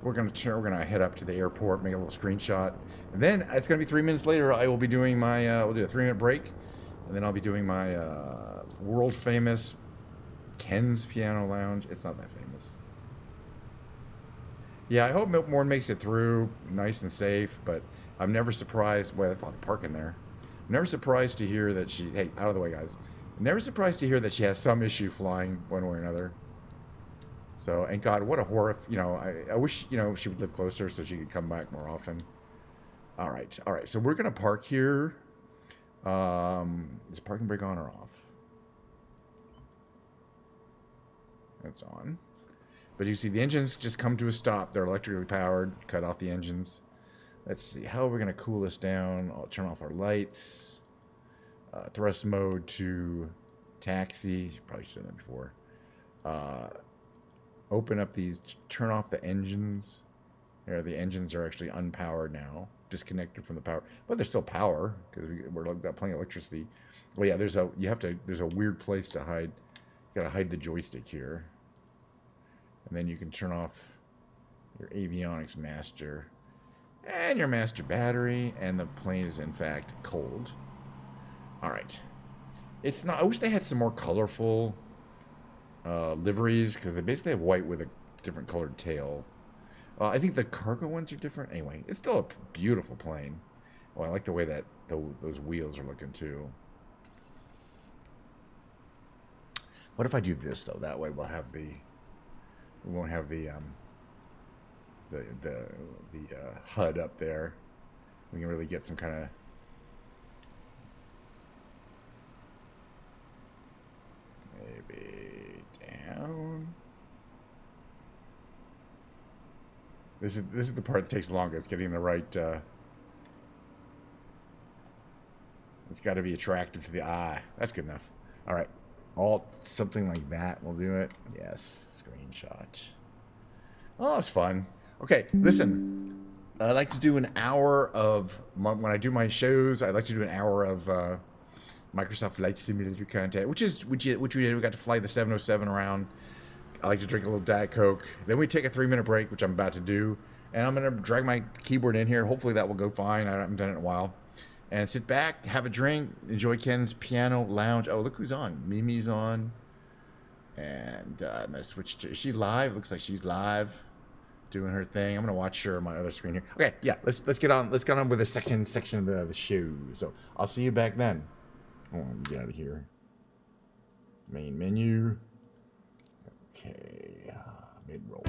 We're gonna head up to the airport, make a little screenshot, and then it's gonna be 3 minutes later. I will be doing my. We'll do a 3-minute break, and then I'll be doing my world famous Ken's Piano Lounge. It's not that famous. Yeah, I hope Milkmore makes it through nice and safe, but I'm never surprised. Well, that's a lot of parking there. I'm never surprised to hear that she. Hey, out of the way, guys. I'm never surprised to hear that she has some issue flying one way or another. So, and God, what a horror. You know, I wish, you know, she would live closer so she could come back more often. All right. All right. So we're going to park here. Is parking brake on or off? It's on. But you see the engines just come to a stop. They're electrically powered. Cut off the engines. Let's see. How are we going to cool this down? I'll turn off our lights. Thrust mode to taxi. Probably should have done that before. Open up these. Turn off the engines. Here, the engines are actually unpowered now. Disconnected from the power. But there's still power because we're got plenty of electricity. Well, yeah, there's a weird place to hide. You got to hide the joystick here. And then you can turn off your avionics master and your master battery, and the plane is in fact cold. All right, it's not. I wish they had some more colorful liveries because they basically have white with a different colored tail. I think the cargo ones are different. Anyway, it's still a beautiful plane. Oh, I like the way that those wheels are looking too. What if I do this though? That way we'll have we won't have the HUD up there. We can really get some kind of maybe down. This is the part that takes longest, getting the right. It's got to be attractive to the eye. That's good enough. All right, something like that will do it. Yes. Screenshot. Oh, it's fun. Okay, listen. I like to do an hour of when I do my shows. I like to do an hour of Microsoft Flight Simulator content, which we did. We got to fly the 707 around. I like to drink a little Diet Coke. Then we take a 3-minute break, which I'm about to do, and I'm gonna drag my keyboard in here. Hopefully that will go fine. I haven't done it in a while. And sit back, have a drink, enjoy Ken's Piano Lounge. Oh, look who's on. Mimi's on. And I'm gonna switch to. Is she live? Looks like she's live, doing her thing. I'm gonna watch her on my other screen here. Okay, yeah. Let's get on. Let's get on with the second section of the show. So I'll see you back then. Oh, let me get out of here. Main menu. Okay, mid roll.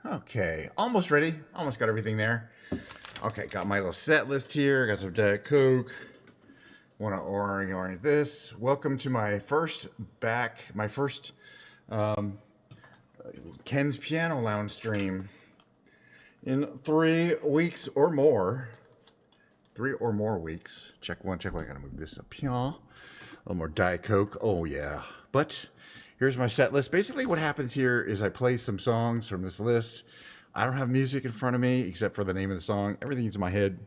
Okay, almost ready. Almost got everything there. Okay, got my little set list here. Got some Diet Coke. Want to orient this. Welcome to my first Ken's Piano Lounge stream in 3 weeks or more. 3 or more weeks. Check one. I gotta move this up here. A little more Diet Coke. Oh yeah. But here's my set list. Basically, what happens here is I play some songs from this list. I don't have music in front of me except for the name of the song. Everything's in my head.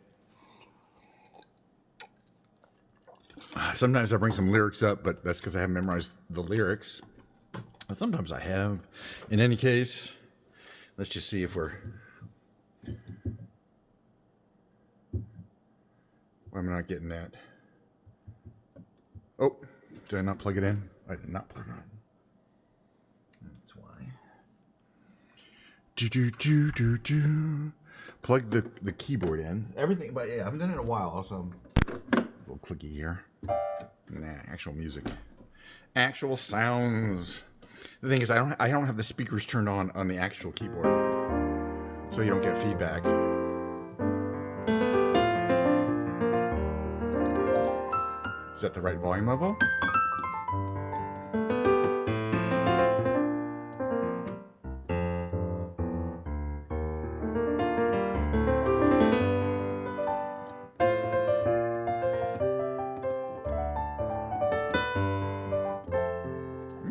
Sometimes I bring some lyrics up, but that's because I haven't memorized the lyrics. And sometimes I have. In any case, let's just see if I'm not getting that. Oh, did I not plug it in? I did not plug it in. That's why. Plug the keyboard in. Everything, but yeah, I haven't done it in a while. Also, a little clicky here. Nah, actual music. Actual sounds. The thing is, I don't have the speakers turned on the actual keyboard, so you don't get feedback. Is that the right volume level?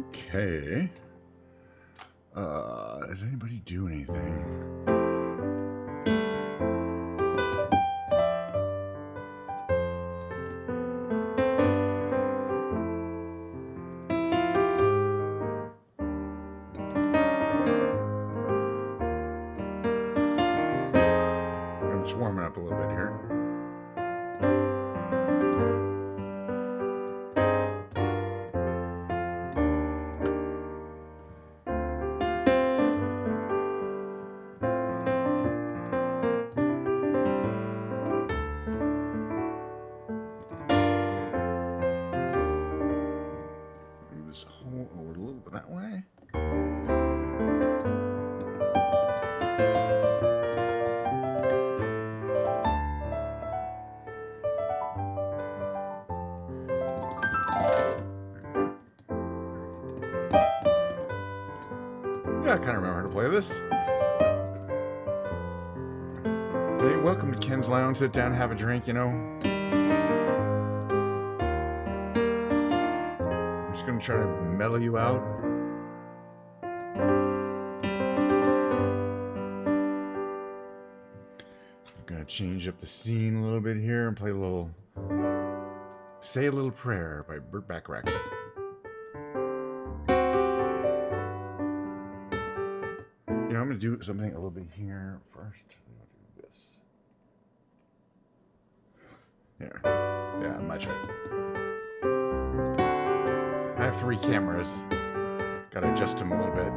Okay. Does anybody do anything? I'm just warming up a little bit here. This whole over a little bit that way. Yeah, I kind of remember how to play this. Hey, welcome to Ken's Lounge. Sit down, have a drink, you know. I'm just going to try to mellow you out. I'm going to change up the scene a little bit here and play a little Say a Little Prayer by Burt Bacharach. You know, I'm going to do something a little bit here first. I'm going to do this. There. Yeah, much better. I have 3 cameras. Got to adjust them a little bit.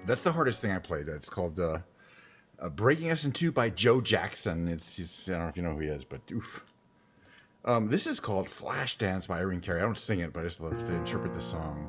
That's the hardest thing I played. It's called Breaking Us in Two by Joe Jackson. He's I don't know if you know who he is, but oof. This is called Flashdance by Irene Carey. I don't sing it, but I just love to interpret the song.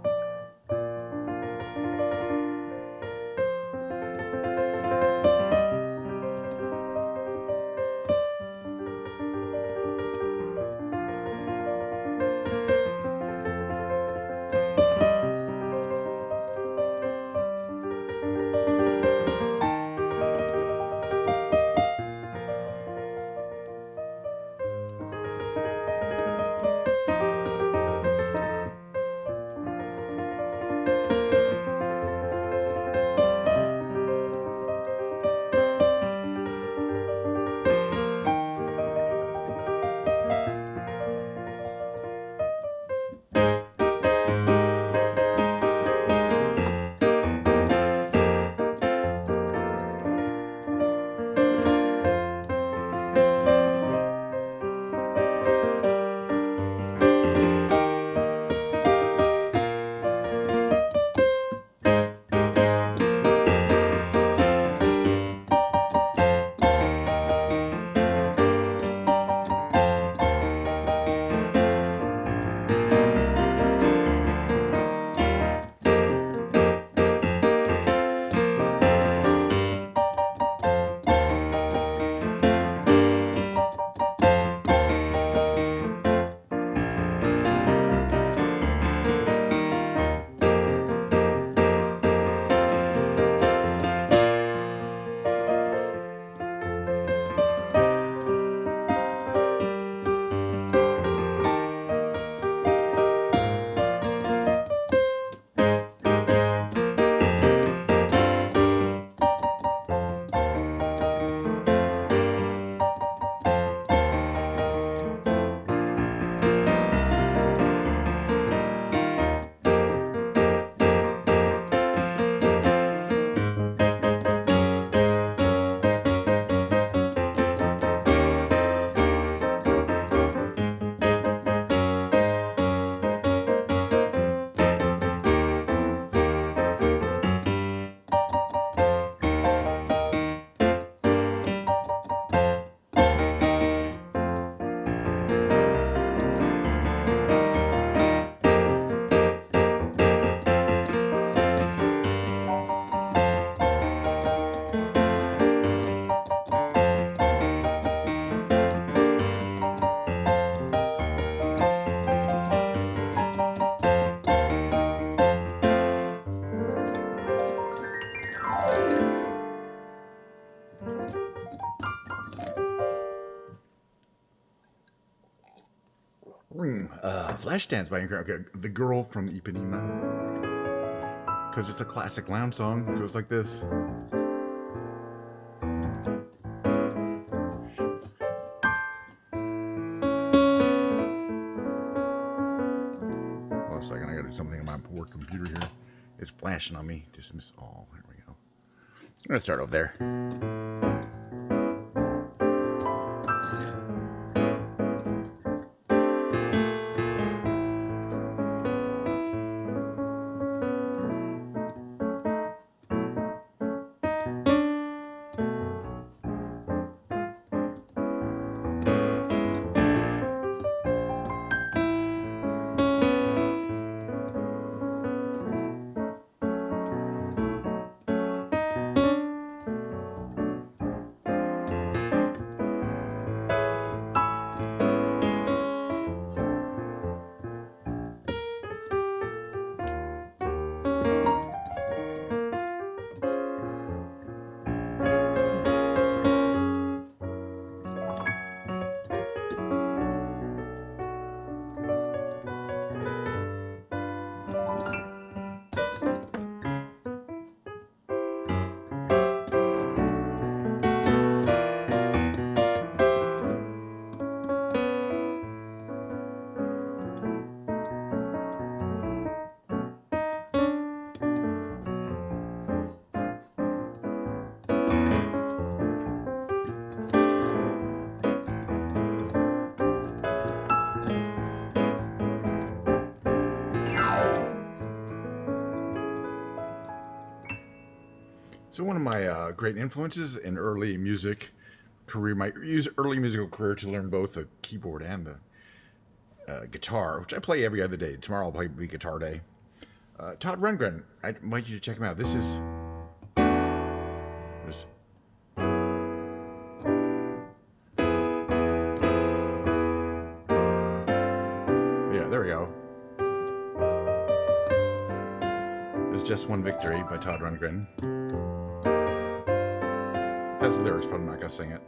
Flashdance by The Girl from Ipanema. Because it's a classic lounge song. It goes like this. Hold on a second, I gotta do something on my work computer here. It's flashing on me. Dismiss all. There we go. I'm gonna start over there. So one of my great influences in early music career, my early musical career, to learn both the keyboard and the guitar, which I play every other day. Tomorrow I'll play the guitar day. Todd Rundgren, I invite you to check him out. This is... Yeah, there we go. There's Just One Victory by Todd Rundgren. Has the lyrics, but I'm not going to sing it.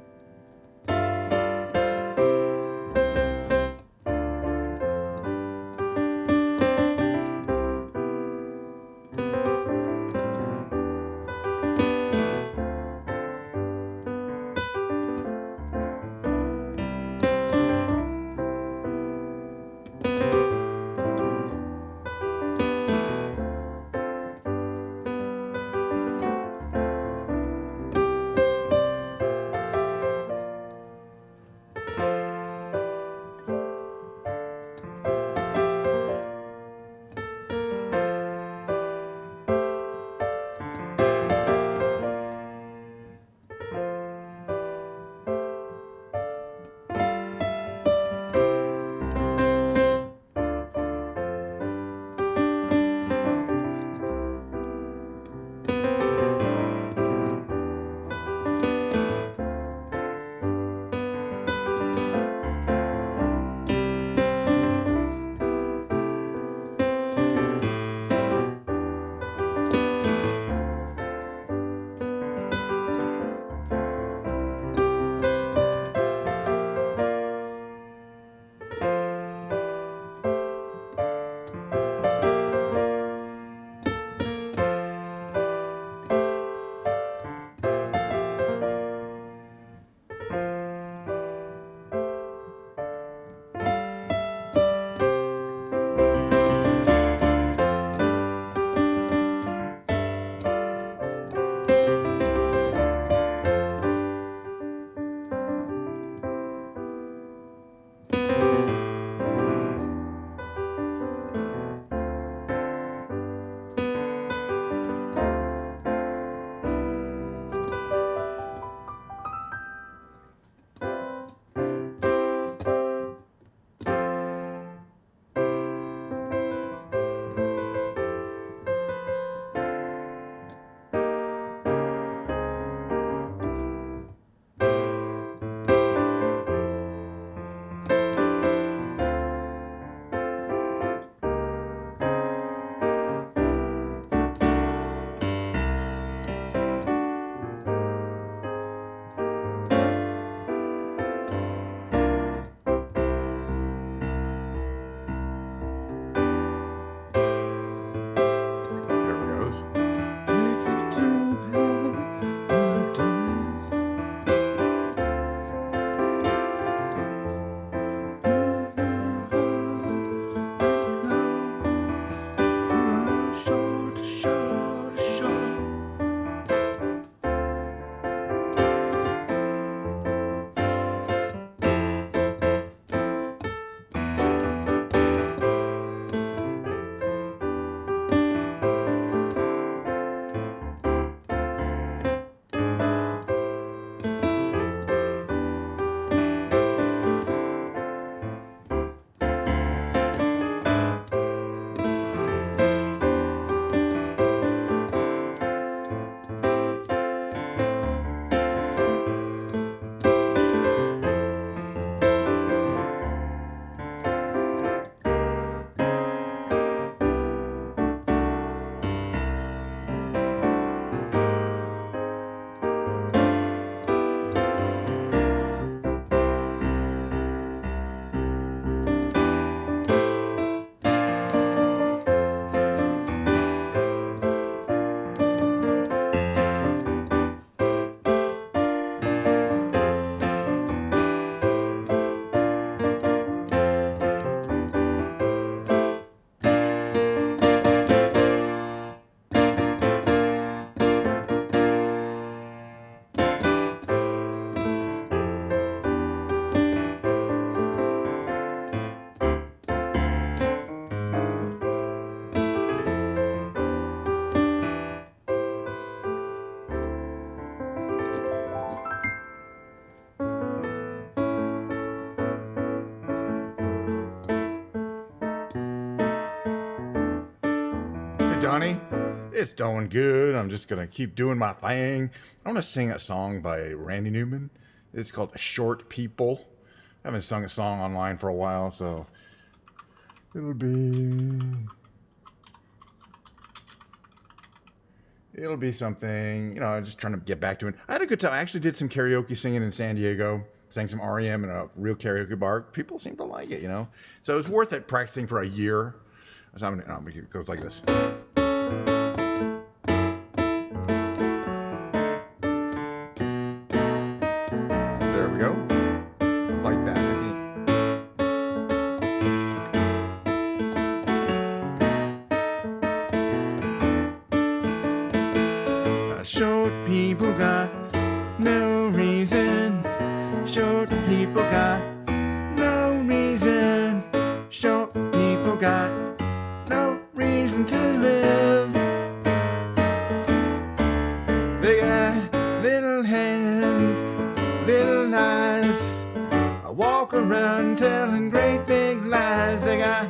good, Donnie? It's going good. I'm just going to keep doing my thing. I want to sing a song by Randy Newman. It's called Short People. I haven't sung a song online for a while, so it'll be something, you know, just trying to get back to it. I had a good time. I actually did some karaoke singing in San Diego. Sang some REM in a real karaoke bar. People seem to like it, you know. So it was worth it practicing for a year. So it goes like this. There we go. Like that, I think. Short people got no reason. Short people got no reason. Short people got no reason to live. They got little hands, little eyes. I walk around telling great big lies. They got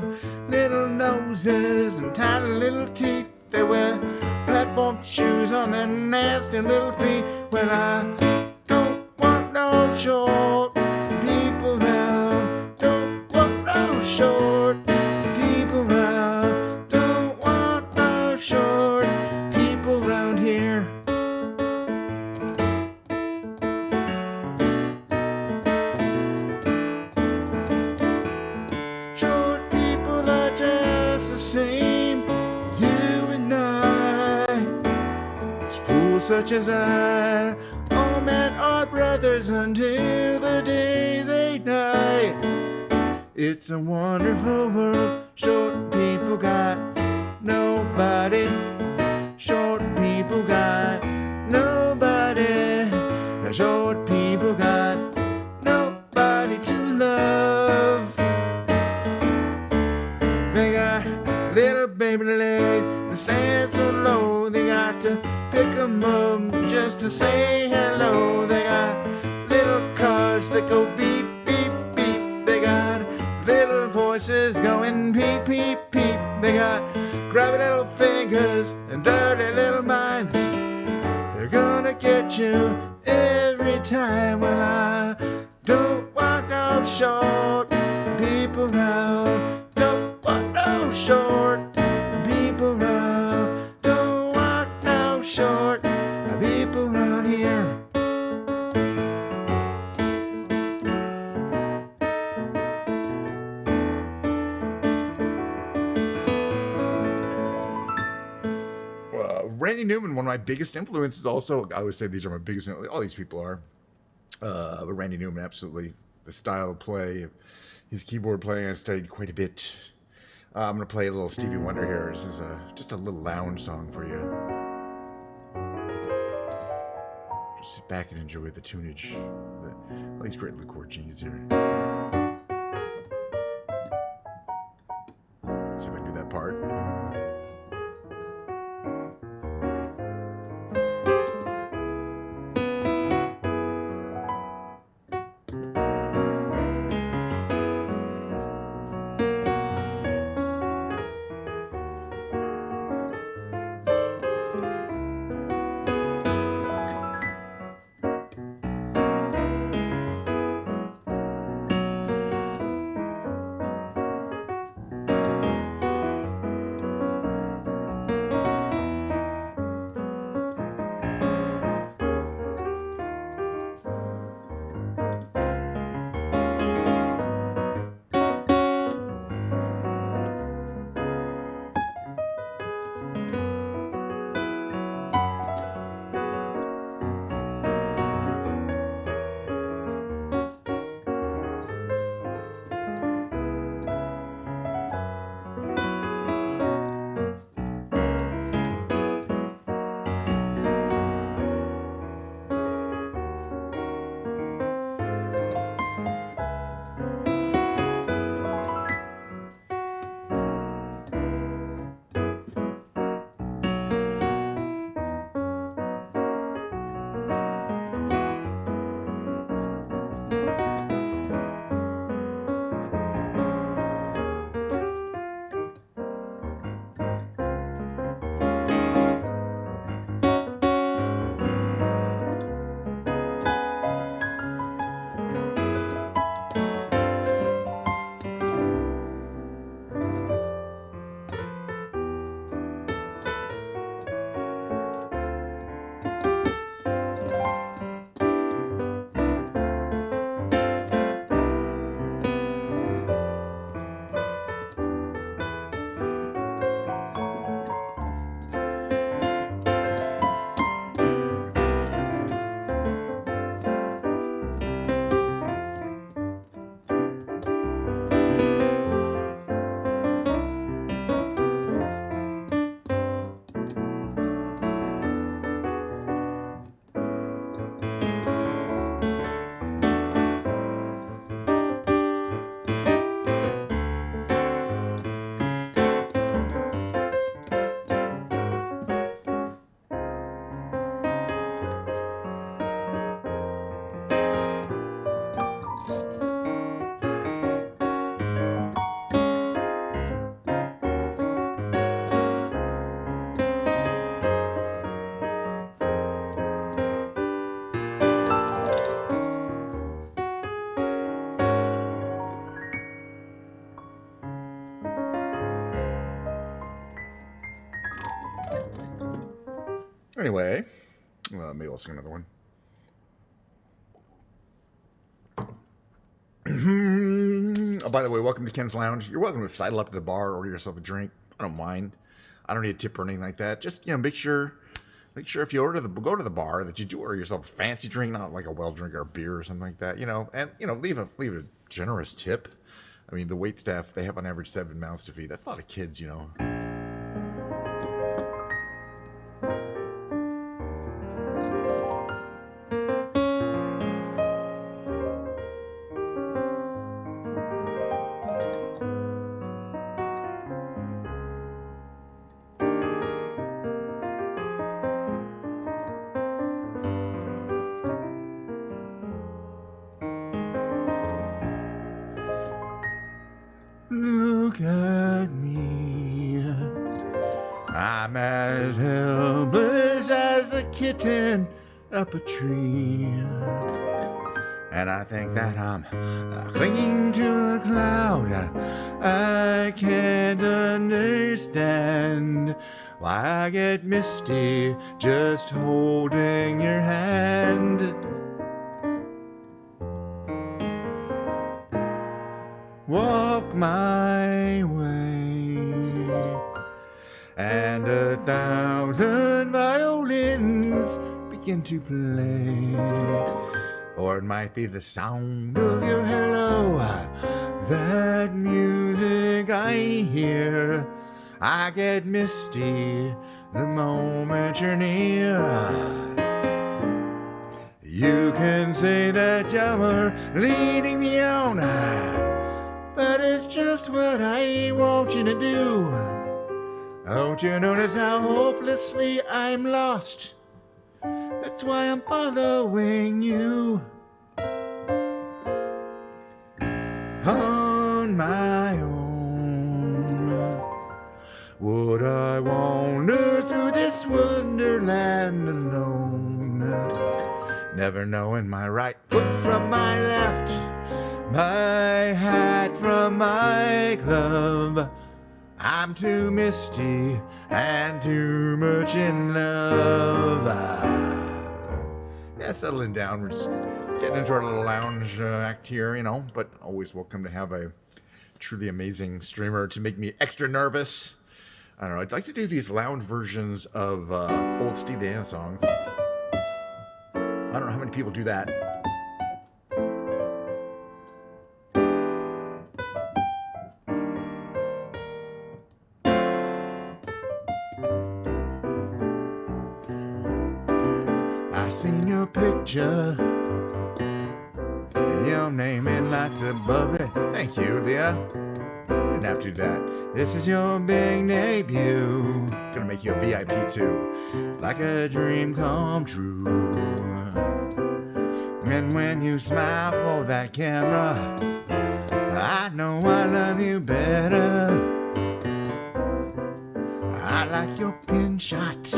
little noses and tiny little teeth. They wear platform shoes on their nasty little feet. Well, I don't want no short people round. Don't want no short people round. Don't want no short people round here. Short people are just the same, you and I. It's fools such as I. All men are brothers until the day they die. It's a wonderful world. Short people got nobody. Short people got nobody. Short people got nobody to love. They got little baby legs that stand so low. They got to pick 'em up just to say hello. They got little cars that go beep, beep, beep. They got little voices going peep, peep, peep. They got grubby little fingers and dirty little minds. They're gonna get you every time. Well, I don't want no short people round. Don't want no short people round. Don't want no short people round here. Randy Newman, one of my biggest influences. Also, I always say these are my biggest. All these people are, but Randy Newman, absolutely. The style of play, his keyboard playing, I studied quite a bit. I'm gonna play a little Stevie Wonder here. This is just a little lounge song for you. Just sit back and enjoy the tunage. All these great little chord changes here. See if I can do that part. Anyway, maybe I'll sing another one. Oh, by the way, welcome to Ken's Lounge. You're welcome to sidle up to the bar, order yourself a drink. I don't mind. I don't need a tip or anything like that. Just, make sure if you go to the bar that you do order yourself a fancy drink, not like a well drink or a beer or something like that. And leave a generous tip. I mean, the wait staff, they have on average 7 mouths to feed. That's a lot of kids. Look at me. I'm as helpless as a kitten up a tree. And I think that I'm clinging to a cloud. I can't understand why I get misty just holding your hand. Walk my way, and 1,000 violins begin to play. Or it might be the sound of your hello, that music I hear. I get misty the moment you're near. You can say that you're leading me on, but it's just what I want you to do. Don't you notice how hopelessly I'm lost? That's why I'm following you. On my own, would I wander through this wonderland alone, never knowing my right foot from my left, my hat from my glove. I'm too misty and too much in love. Yeah, settling down. We're just getting into our little lounge act here, but always welcome to have a truly amazing streamer to make me extra nervous. I don't know. I'd like to do these lounge versions of old Steve Diana songs. I don't know how many people do that. I seen your picture, your name in lights above it. Thank you, Leah. Didn't have to do that. This is your big debut. Gonna make you a VIP too, like a dream come true. And when you smile for that camera, I know I love you better. I like your pin shots.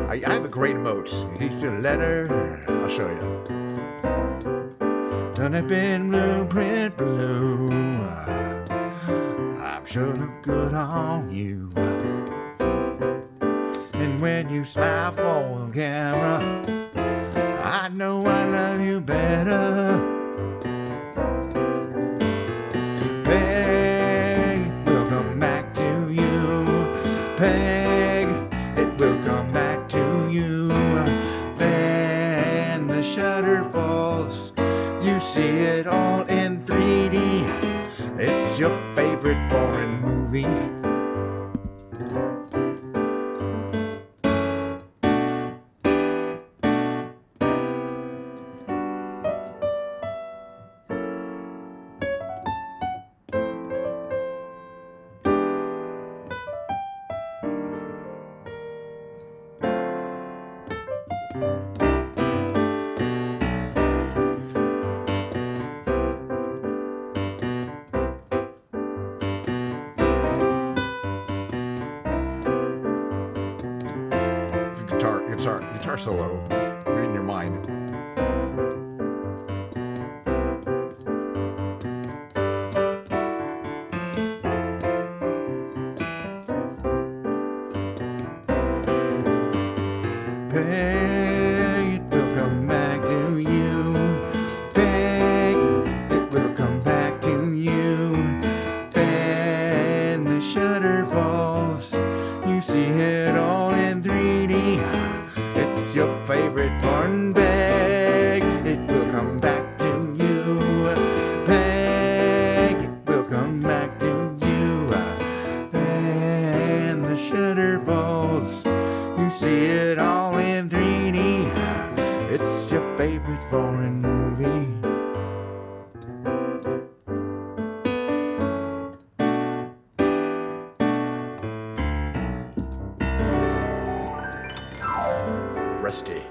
I have a great emote. You feel a letter? I'll show you. Done it in blueprint blue. I'm sure look good on you. And when you smile for the camera, I know I love you better. Peg, we'll come back to you. Peg, it will come back to you. Then the shutter falls. You see it all in 3D. It's your favorite foreign movie. Guitar solo, you're in your mind. rusty.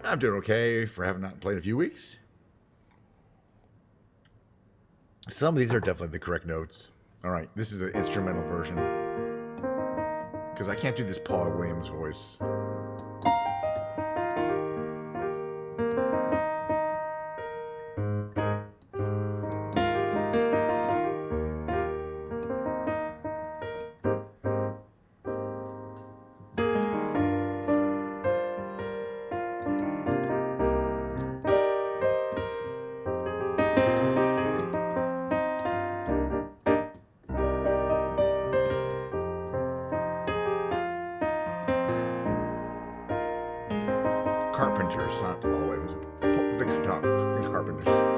I'm doing okay for having not played in a few weeks. Some of these are definitely the correct notes. All right, this is an instrumental version. Because I can't do this Paul Williams voice. Carpenters, not Paul Williams. The Carpenters.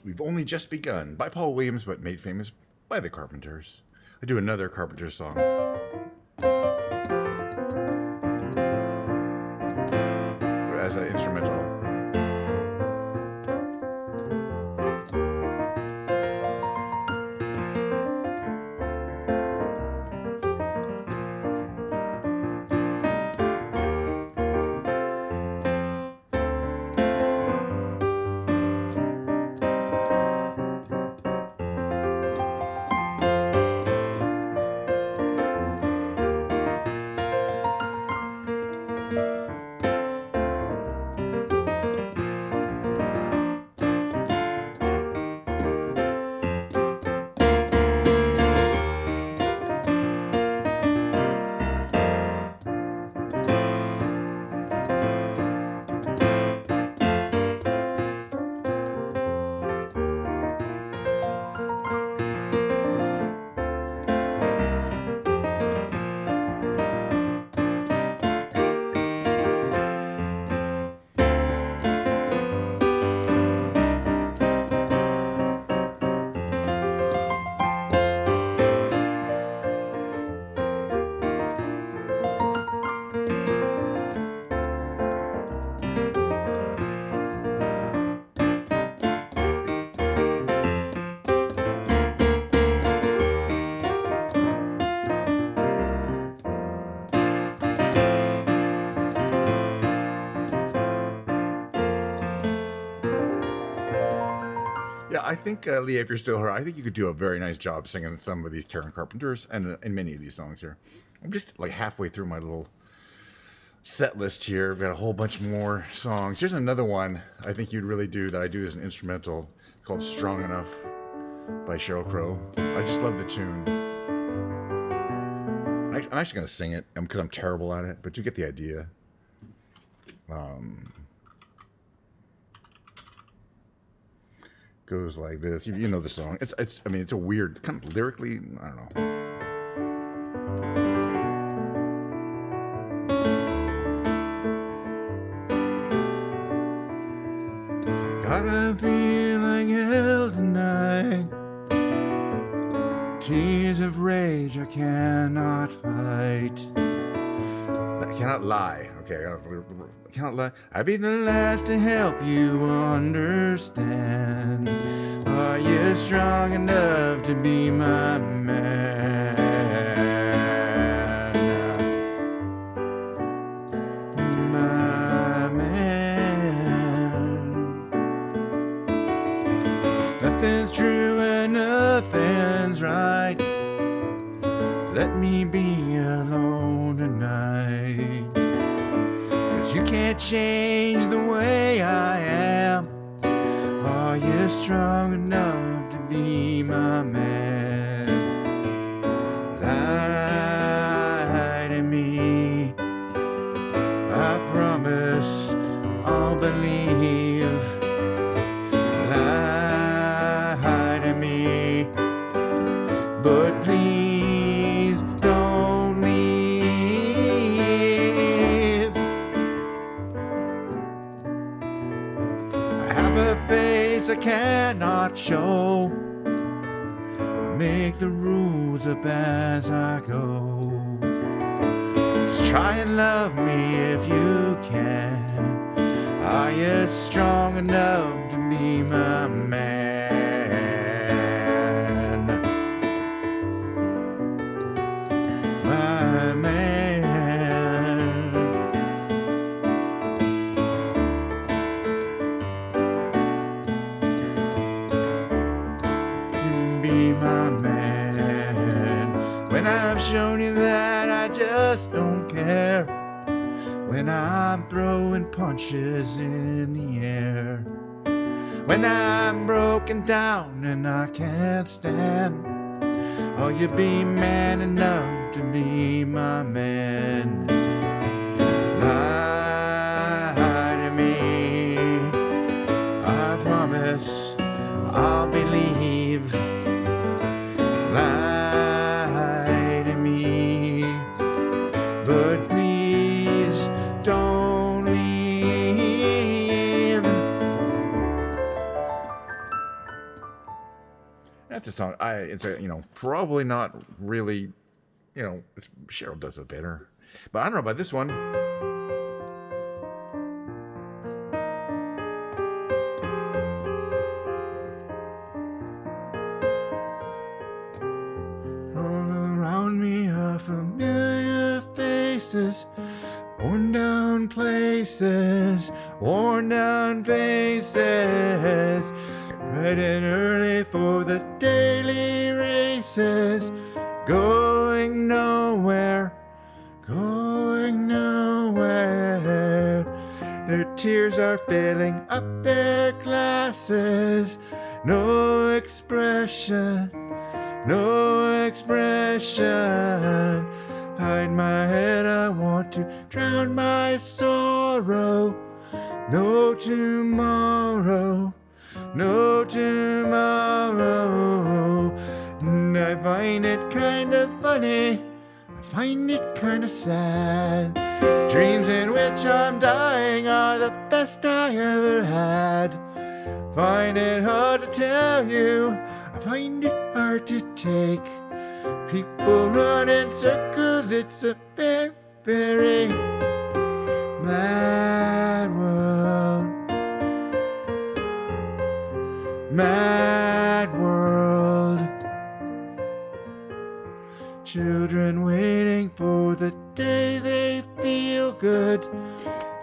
We've Only Just Begun by Paul Williams, but made famous by the Carpenters. I do another Carpenters song. As an instrumental. Yeah, I think, Leah, if you're still here, I think you could do a very nice job singing some of these Karen Carpenters and many of these songs here. I'm just like halfway through my little set list here. I've got a whole bunch more songs. Here's another one I think you'd really do that I do as an instrumental called Strong Enough by Sheryl Crow. I just love the tune. I'm actually going to sing it because I'm terrible at it, but you get the idea. Goes like this. You know the song. I mean, it's a weird, kind of lyrically, I don't know. I feel like hell tonight. Tears of rage I cannot fight. I cannot lie. Okay, I cannot lie. I'd be the last to help you understand. Are you strong enough to be my man? My man. Nothing's true and nothing's right. Let me be alone tonight. 'Cause you can't change the way I am. Are you strong enough to be my man? Lie to me. I promise I'll believe. Lie to me. But please don't leave. I have a face I cannot show. Make the rules up as I go. Just try and love me if you can. Are you strong enough to be my man? My man. Be my man. When I've shown you that I just don't care. When I'm throwing punches in the air. When I'm broken down and I can't stand. Oh, you be man enough to be my man. Lie to me. I promise I'll believe. Lie to me. But please don't leave. That's a song. It's a, probably not really, Cheryl does it better. But I don't know about this one. All around me are familiar faces. Worn down places, worn down faces. Bright and early for the daily races. Going nowhere, going nowhere. Their tears are filling up their glasses. No expression, no expression. Hide my head, I want to drown my sorrow. No tomorrow, no tomorrow. And I find it kind of funny, I find it kind of sad. Dreams in which I'm dying are the best I ever had. Find it hard to tell you, I find it hard to take. People run in circles, it's a very, very mad world. Mad world. Children waiting for the day they feel good.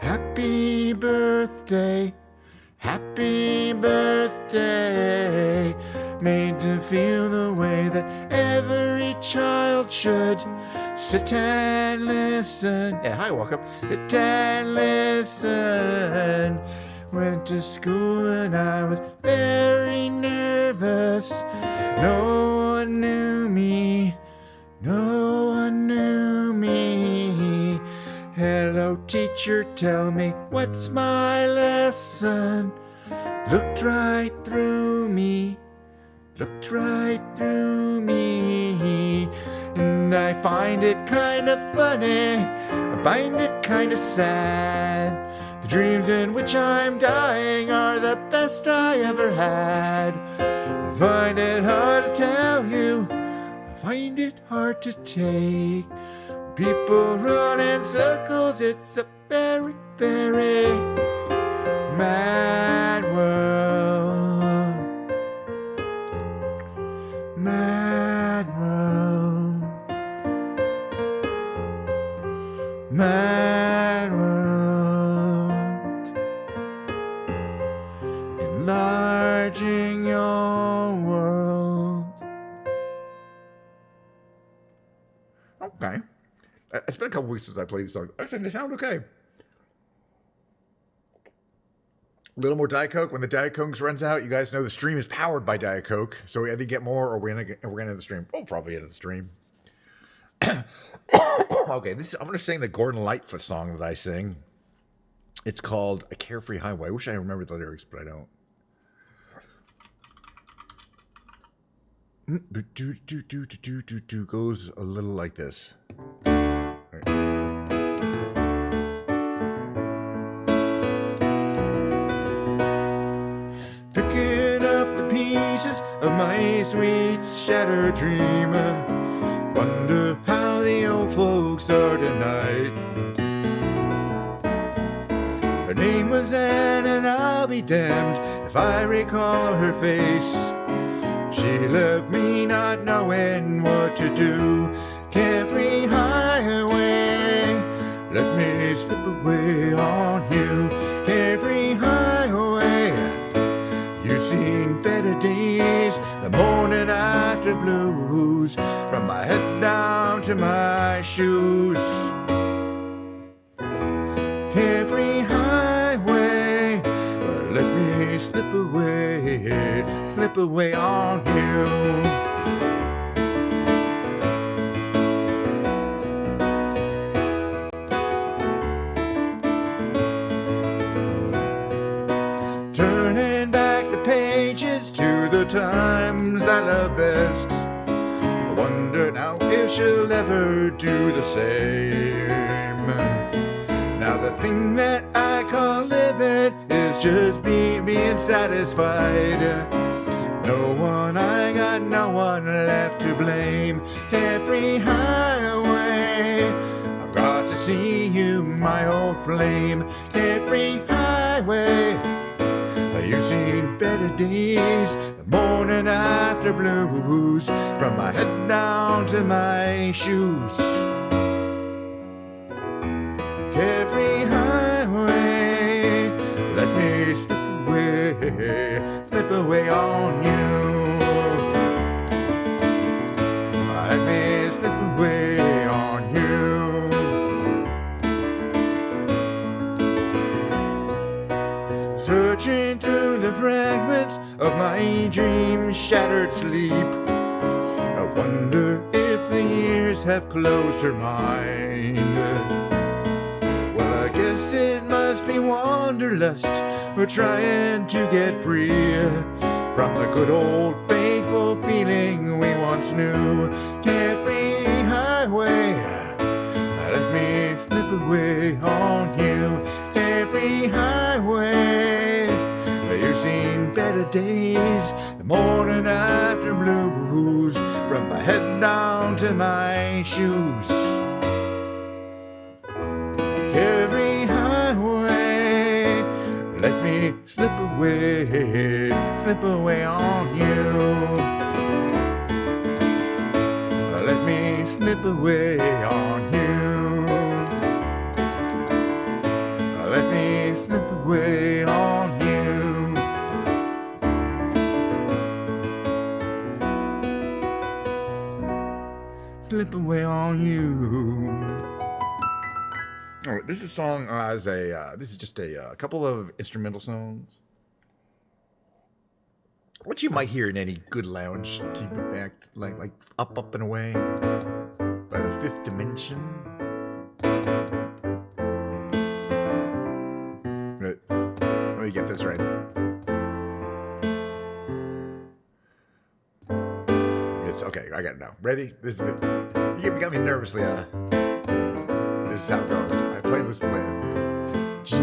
Happy birthday, happy birthday. Made to feel the way that every child should. Sit and listen. Yeah, hi, welcome. Sit and listen. Went to school and I was very nervous. No one knew me. No one knew me. Hello, teacher, tell me what's my lesson. Looked right through me. Looked right through me. And I find it kind of funny. I find it kind of sad. The dreams in which I'm dying are the best I ever had. I find it hard to tell you, I find it hard to take. People run in circles, it's a very, very mad world. Mad world. Mad world. Enlarging your world. Okay. It's been a couple weeks since I played these songs. Actually, they sound okay. A little more Diet Coke. When the Diet Coke runs out, you guys know the stream is powered by Diet Coke. So we either get more or we're gonna end the stream. Oh, probably end the stream. Okay, I'm gonna sing the Gordon Lightfoot song that I sing. It's called "A Carefree Highway." I wish I remembered the lyrics, but I don't. Goes a little like this. Picking up the pieces of my sweet shattered dream. Wonder how the old folks are tonight. Her name was Anne, and I'll be damned if I recall her face. She left me not knowing what to do. Carefree highway, let me slip away on you. Carefree highway, you've seen better days. The morning after blues, from my head down to my shoes. Carefree highway, let me slip away on you. Turning back the pages to the times I love best. I wonder now if she'll ever do the same. Now the thing that I call living is just being satisfied. I got no one left to blame. Carefree highway, I've got to see you, my old flame. Carefree highway, you've seen better days. The morning after blues, from my head down to my shoes. Carefree highway, let me slip away on you. Let me slip away on you. Searching through the fragments of my dream's shattered sleep, I wonder if the years have closed her mind. Well, I guess it must be wanderlust. We're trying to get free from the good old faithful feeling we once knew. Carefree highway, let me slip away on you. Carefree highway, you've seen better days. The morning after blues, from my head down to my shoes. Carefree highway, let me slip away on you. Let me slip away on you. Let me slip away on you. Slip away on you. All right, this is a song as a. This is just a couple of instrumental songs. What you might hear in any good lounge, keep it back like up and away by the Fifth Dimension. Right. Let me get this right. It's okay. I got it now. Ready? This is good. You got me nervously. This is how it goes. I play this plan. G.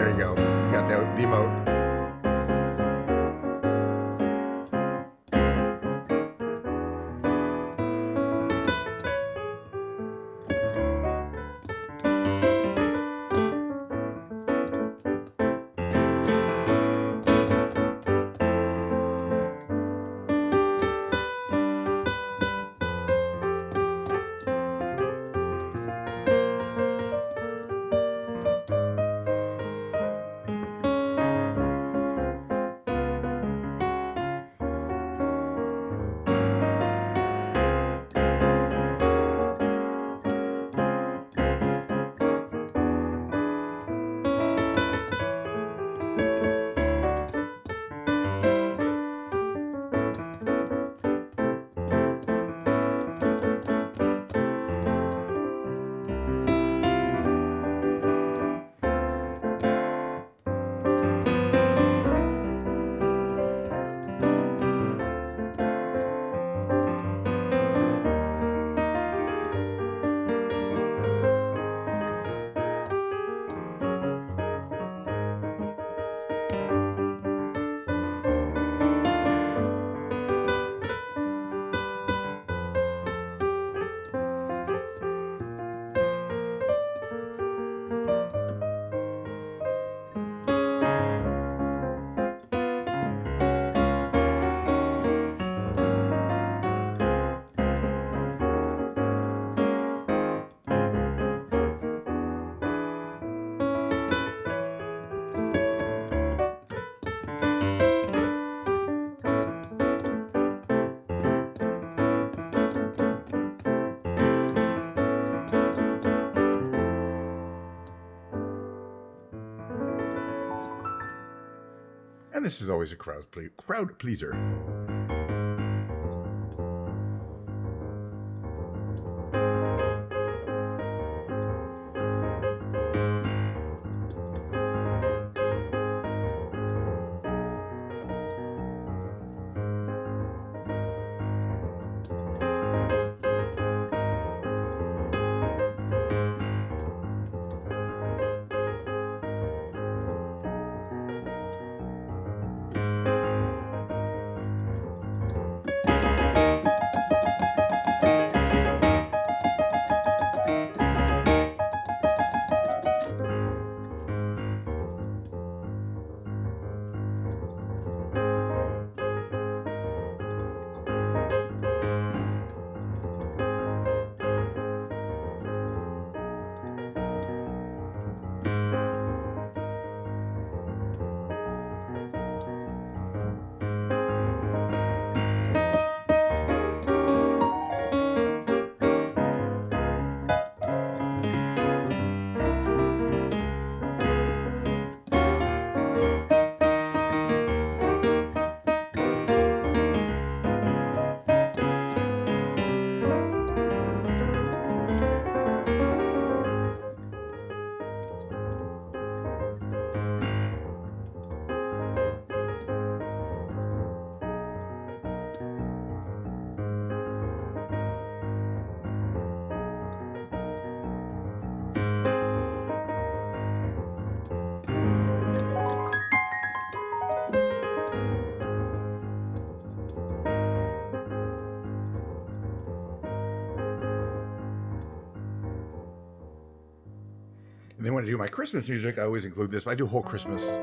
There you go. You got the emote. And this is always a crowd pleaser. And then when I do my Christmas music, I always include this. I do whole Christmas.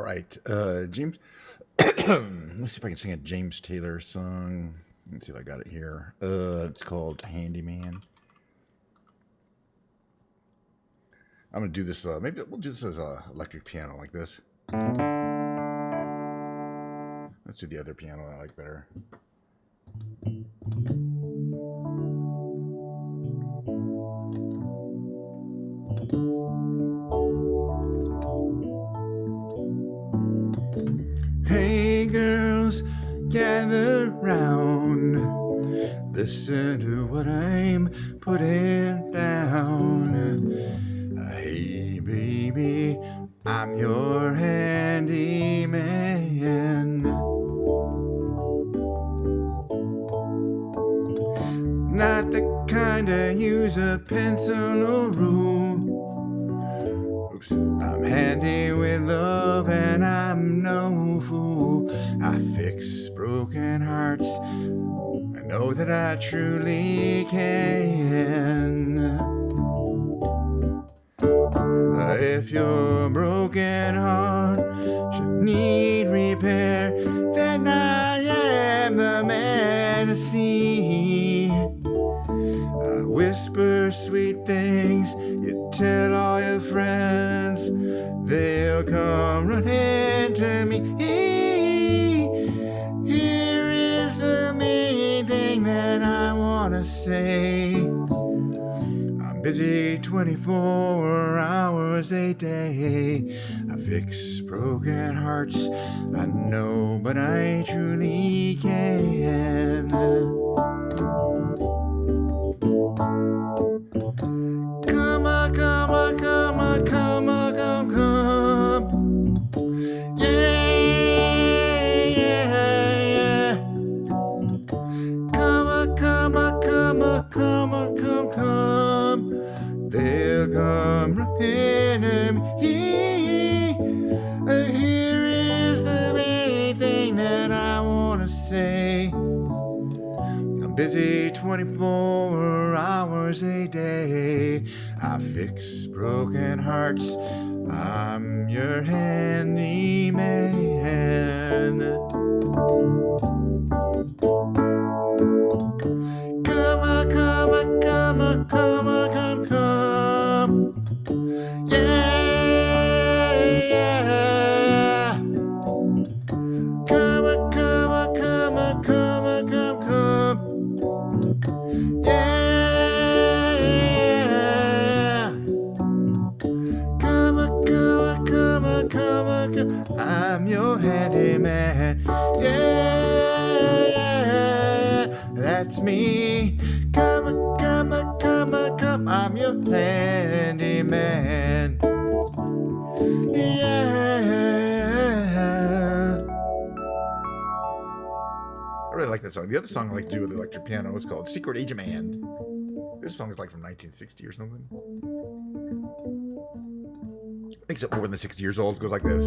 right, James. Let's see if I can sing a James Taylor song. Let's see if I got it here. It's called Handyman. I'm gonna do this. Maybe we'll do this as a electric piano like this. Let's do the other piano I like better. Hey girls, gather round. Listen to what I'm putting down. Hey baby, I'm your handyman. Not the kind to use a pencil or rule. Oops. I'm handy with love and I'm no fool. I fix broken hearts. I know that I truly can. If your broken heart should need repair, then I am the man to see. I whisper sweet things, you tell all your friends, they'll come running to me. Here is the main thing that I wanna say. I'm busy 24 hours a day. I fix broken hearts, I know, but I truly can. Come on, come on, come on, come on, come, come. Yeah, yeah, yeah. Come on, come on, come on, come on, come, come. They'll come running to me. Here is the main thing that I wanna say. I'm busy 24 hours a day. I fix broken hearts. I'm your handyman. Come on, come on, come on, come on, come, come. Yeah, yeah. Come on, come on, come on, come on, come, come. Yeah, yeah. Come on, come on, come on, come on, come. I'm your handyman. Yeah, yeah, that's me. Come on, come on, come on, come. I'm your handyman. Yeah. I really like that song. The other song I like to do with the electric piano is called Secret Agent Man. This song is like from 1960 or something. Makes it more than 60 years old. It goes like this.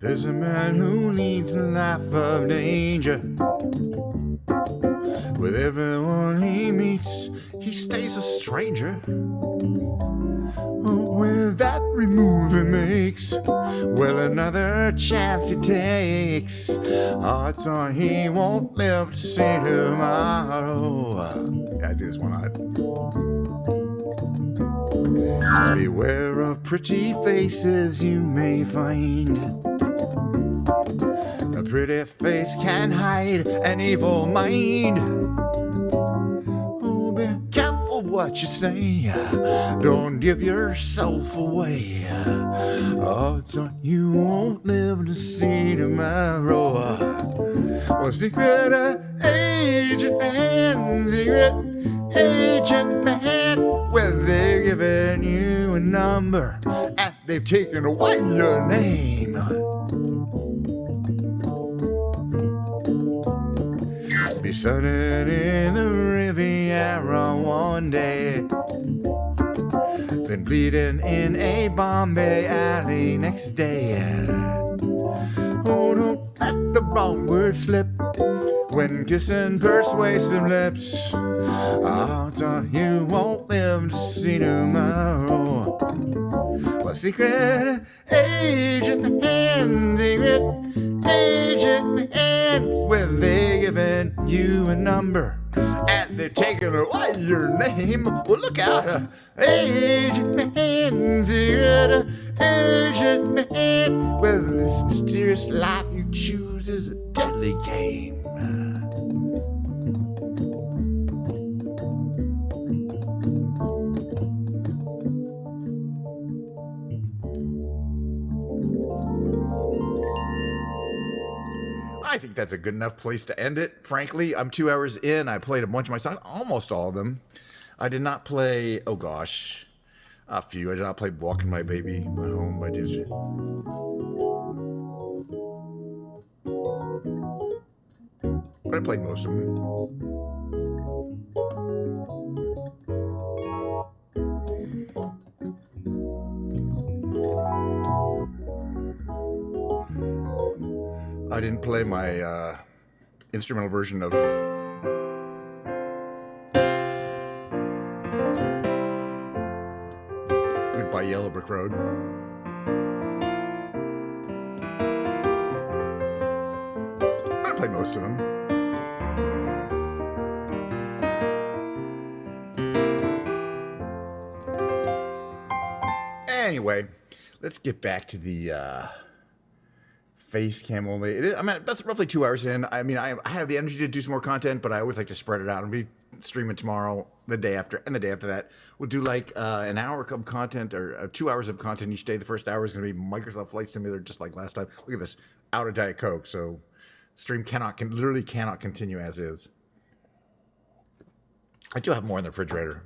There's a man who leads a life of danger. With everyone he meets, he stays a stranger. With that remove he makes, well, another chance he takes. Odds on he won't live to see tomorrow. Yeah, I do this one night. Beware of pretty faces you may find. A pretty face can hide an evil mind. Oh, be careful what you say. Don't give yourself away. Odds on you won't live to see tomorrow. Well, secret agent man, secret agent man. Well, they're giving you a number and they've taken away your name. Be sunning in the Riviera one day, then bleeding in a Bombay alley next day. Oh, don't let the wrong word slipped when kissing persuasive lips. I thought you won't live to see tomorrow. Well, secret agent hand, secret agent hand. Well, they giving you a number and they're taking away your name. Well, look out, agent hand, secret agent hand. Well, this mysterious life you choose is a deadly game. I think that's a good enough place to end it. Frankly, I'm 2 hours in. I played a bunch of my songs, almost all of them. I did not play, oh gosh, a few. I did not play Walking My Baby Home by DJ. But I played most of them. I didn't play my instrumental version of Goodbye Yellow Brick Road. I played most of them. Anyway, let's get back to the face cam only. I mean, that's roughly 2 hours in. I mean, I have the energy to do some more content, but I always like to spread it out and be streaming tomorrow, the day after, and the day after that. We'll do like an hour of content or 2 hours of content each day. The first hour is going to be Microsoft Flight Simulator, just like last time. Look at this, out of Diet Coke. So stream literally cannot continue as is. I do have more in the refrigerator.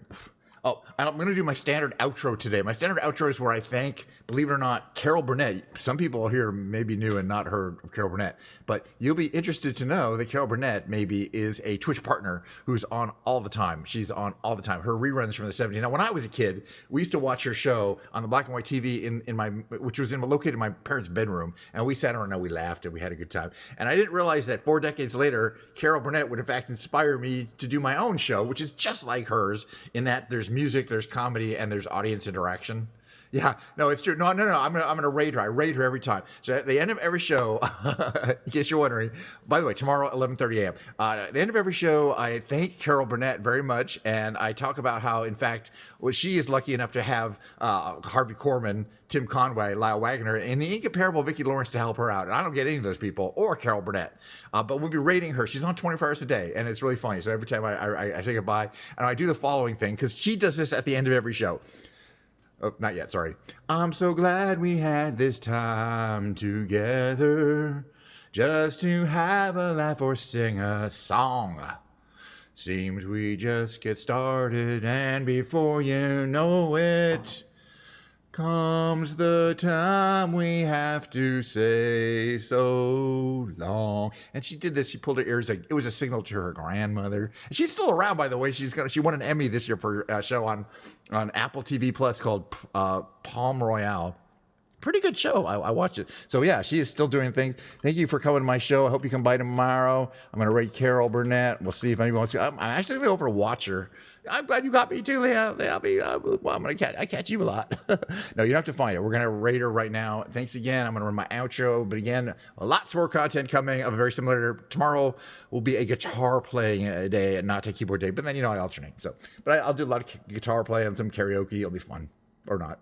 Oh, and I'm going to do my standard outro today. My standard outro is where I thank, believe it or not, Carol Burnett. Some people here may be new and not heard of Carol Burnett, but you'll be interested to know that Carol Burnett maybe is a Twitch partner who's on all the time. She's on all the time. Her reruns from the 70s. Now, when I was a kid, we used to watch her show on the black and white TV in my, which was located in my parents' bedroom, and we sat around and we laughed and we had a good time. And I didn't realize that 4 decades later, Carol Burnett would in fact inspire me to do my own show, which is just like hers in that there's music, there's comedy, and there's audience interaction. Yeah, no, it's true. No, I'm gonna raid her. I raid her every time. So at the end of every show, in case you're wondering, by the way, tomorrow 11:30 a.m. At the end of every show, I thank Carol Burnett very much, and I talk about how, in fact, she is lucky enough to have Harvey Korman, Tim Conway, Lyle Wagner, and the incomparable Vicki Lawrence to help her out. And I don't get any of those people or Carol Burnett, but we'll be rating her. She's on 24 hours a day, and it's really funny. So every time I say goodbye, and I do the following thing because she does this at the end of every show. Oh, not yet, sorry. I'm so glad we had this time together just to have a laugh or sing a song. Seems we just get started and before you know it, comes the time we have to say so long. And she did this. She pulled her ears like it was a signal to her grandmother. And she's still around, by the way. She won an Emmy this year for a show on Apple TV Plus called Palm Royale. Pretty good show. I watched it. So yeah, she is still doing things. Thank you for coming to my show. I hope you come by tomorrow. I'm going to rate Carol Burnett. We'll see if anyone wants to. I'm actually going to go over to watch her. I'm glad you got me too, Leah. I'm going to catch you a lot. No, you don't have to find it. We're going to rate her right now. Thanks again. I'm going to run my outro. But again, lots more content coming of a very similar. Tomorrow will be a guitar playing day and not a keyboard day. But then, I alternate. So, but I'll do a lot of guitar play and some karaoke. It'll be fun. Or not.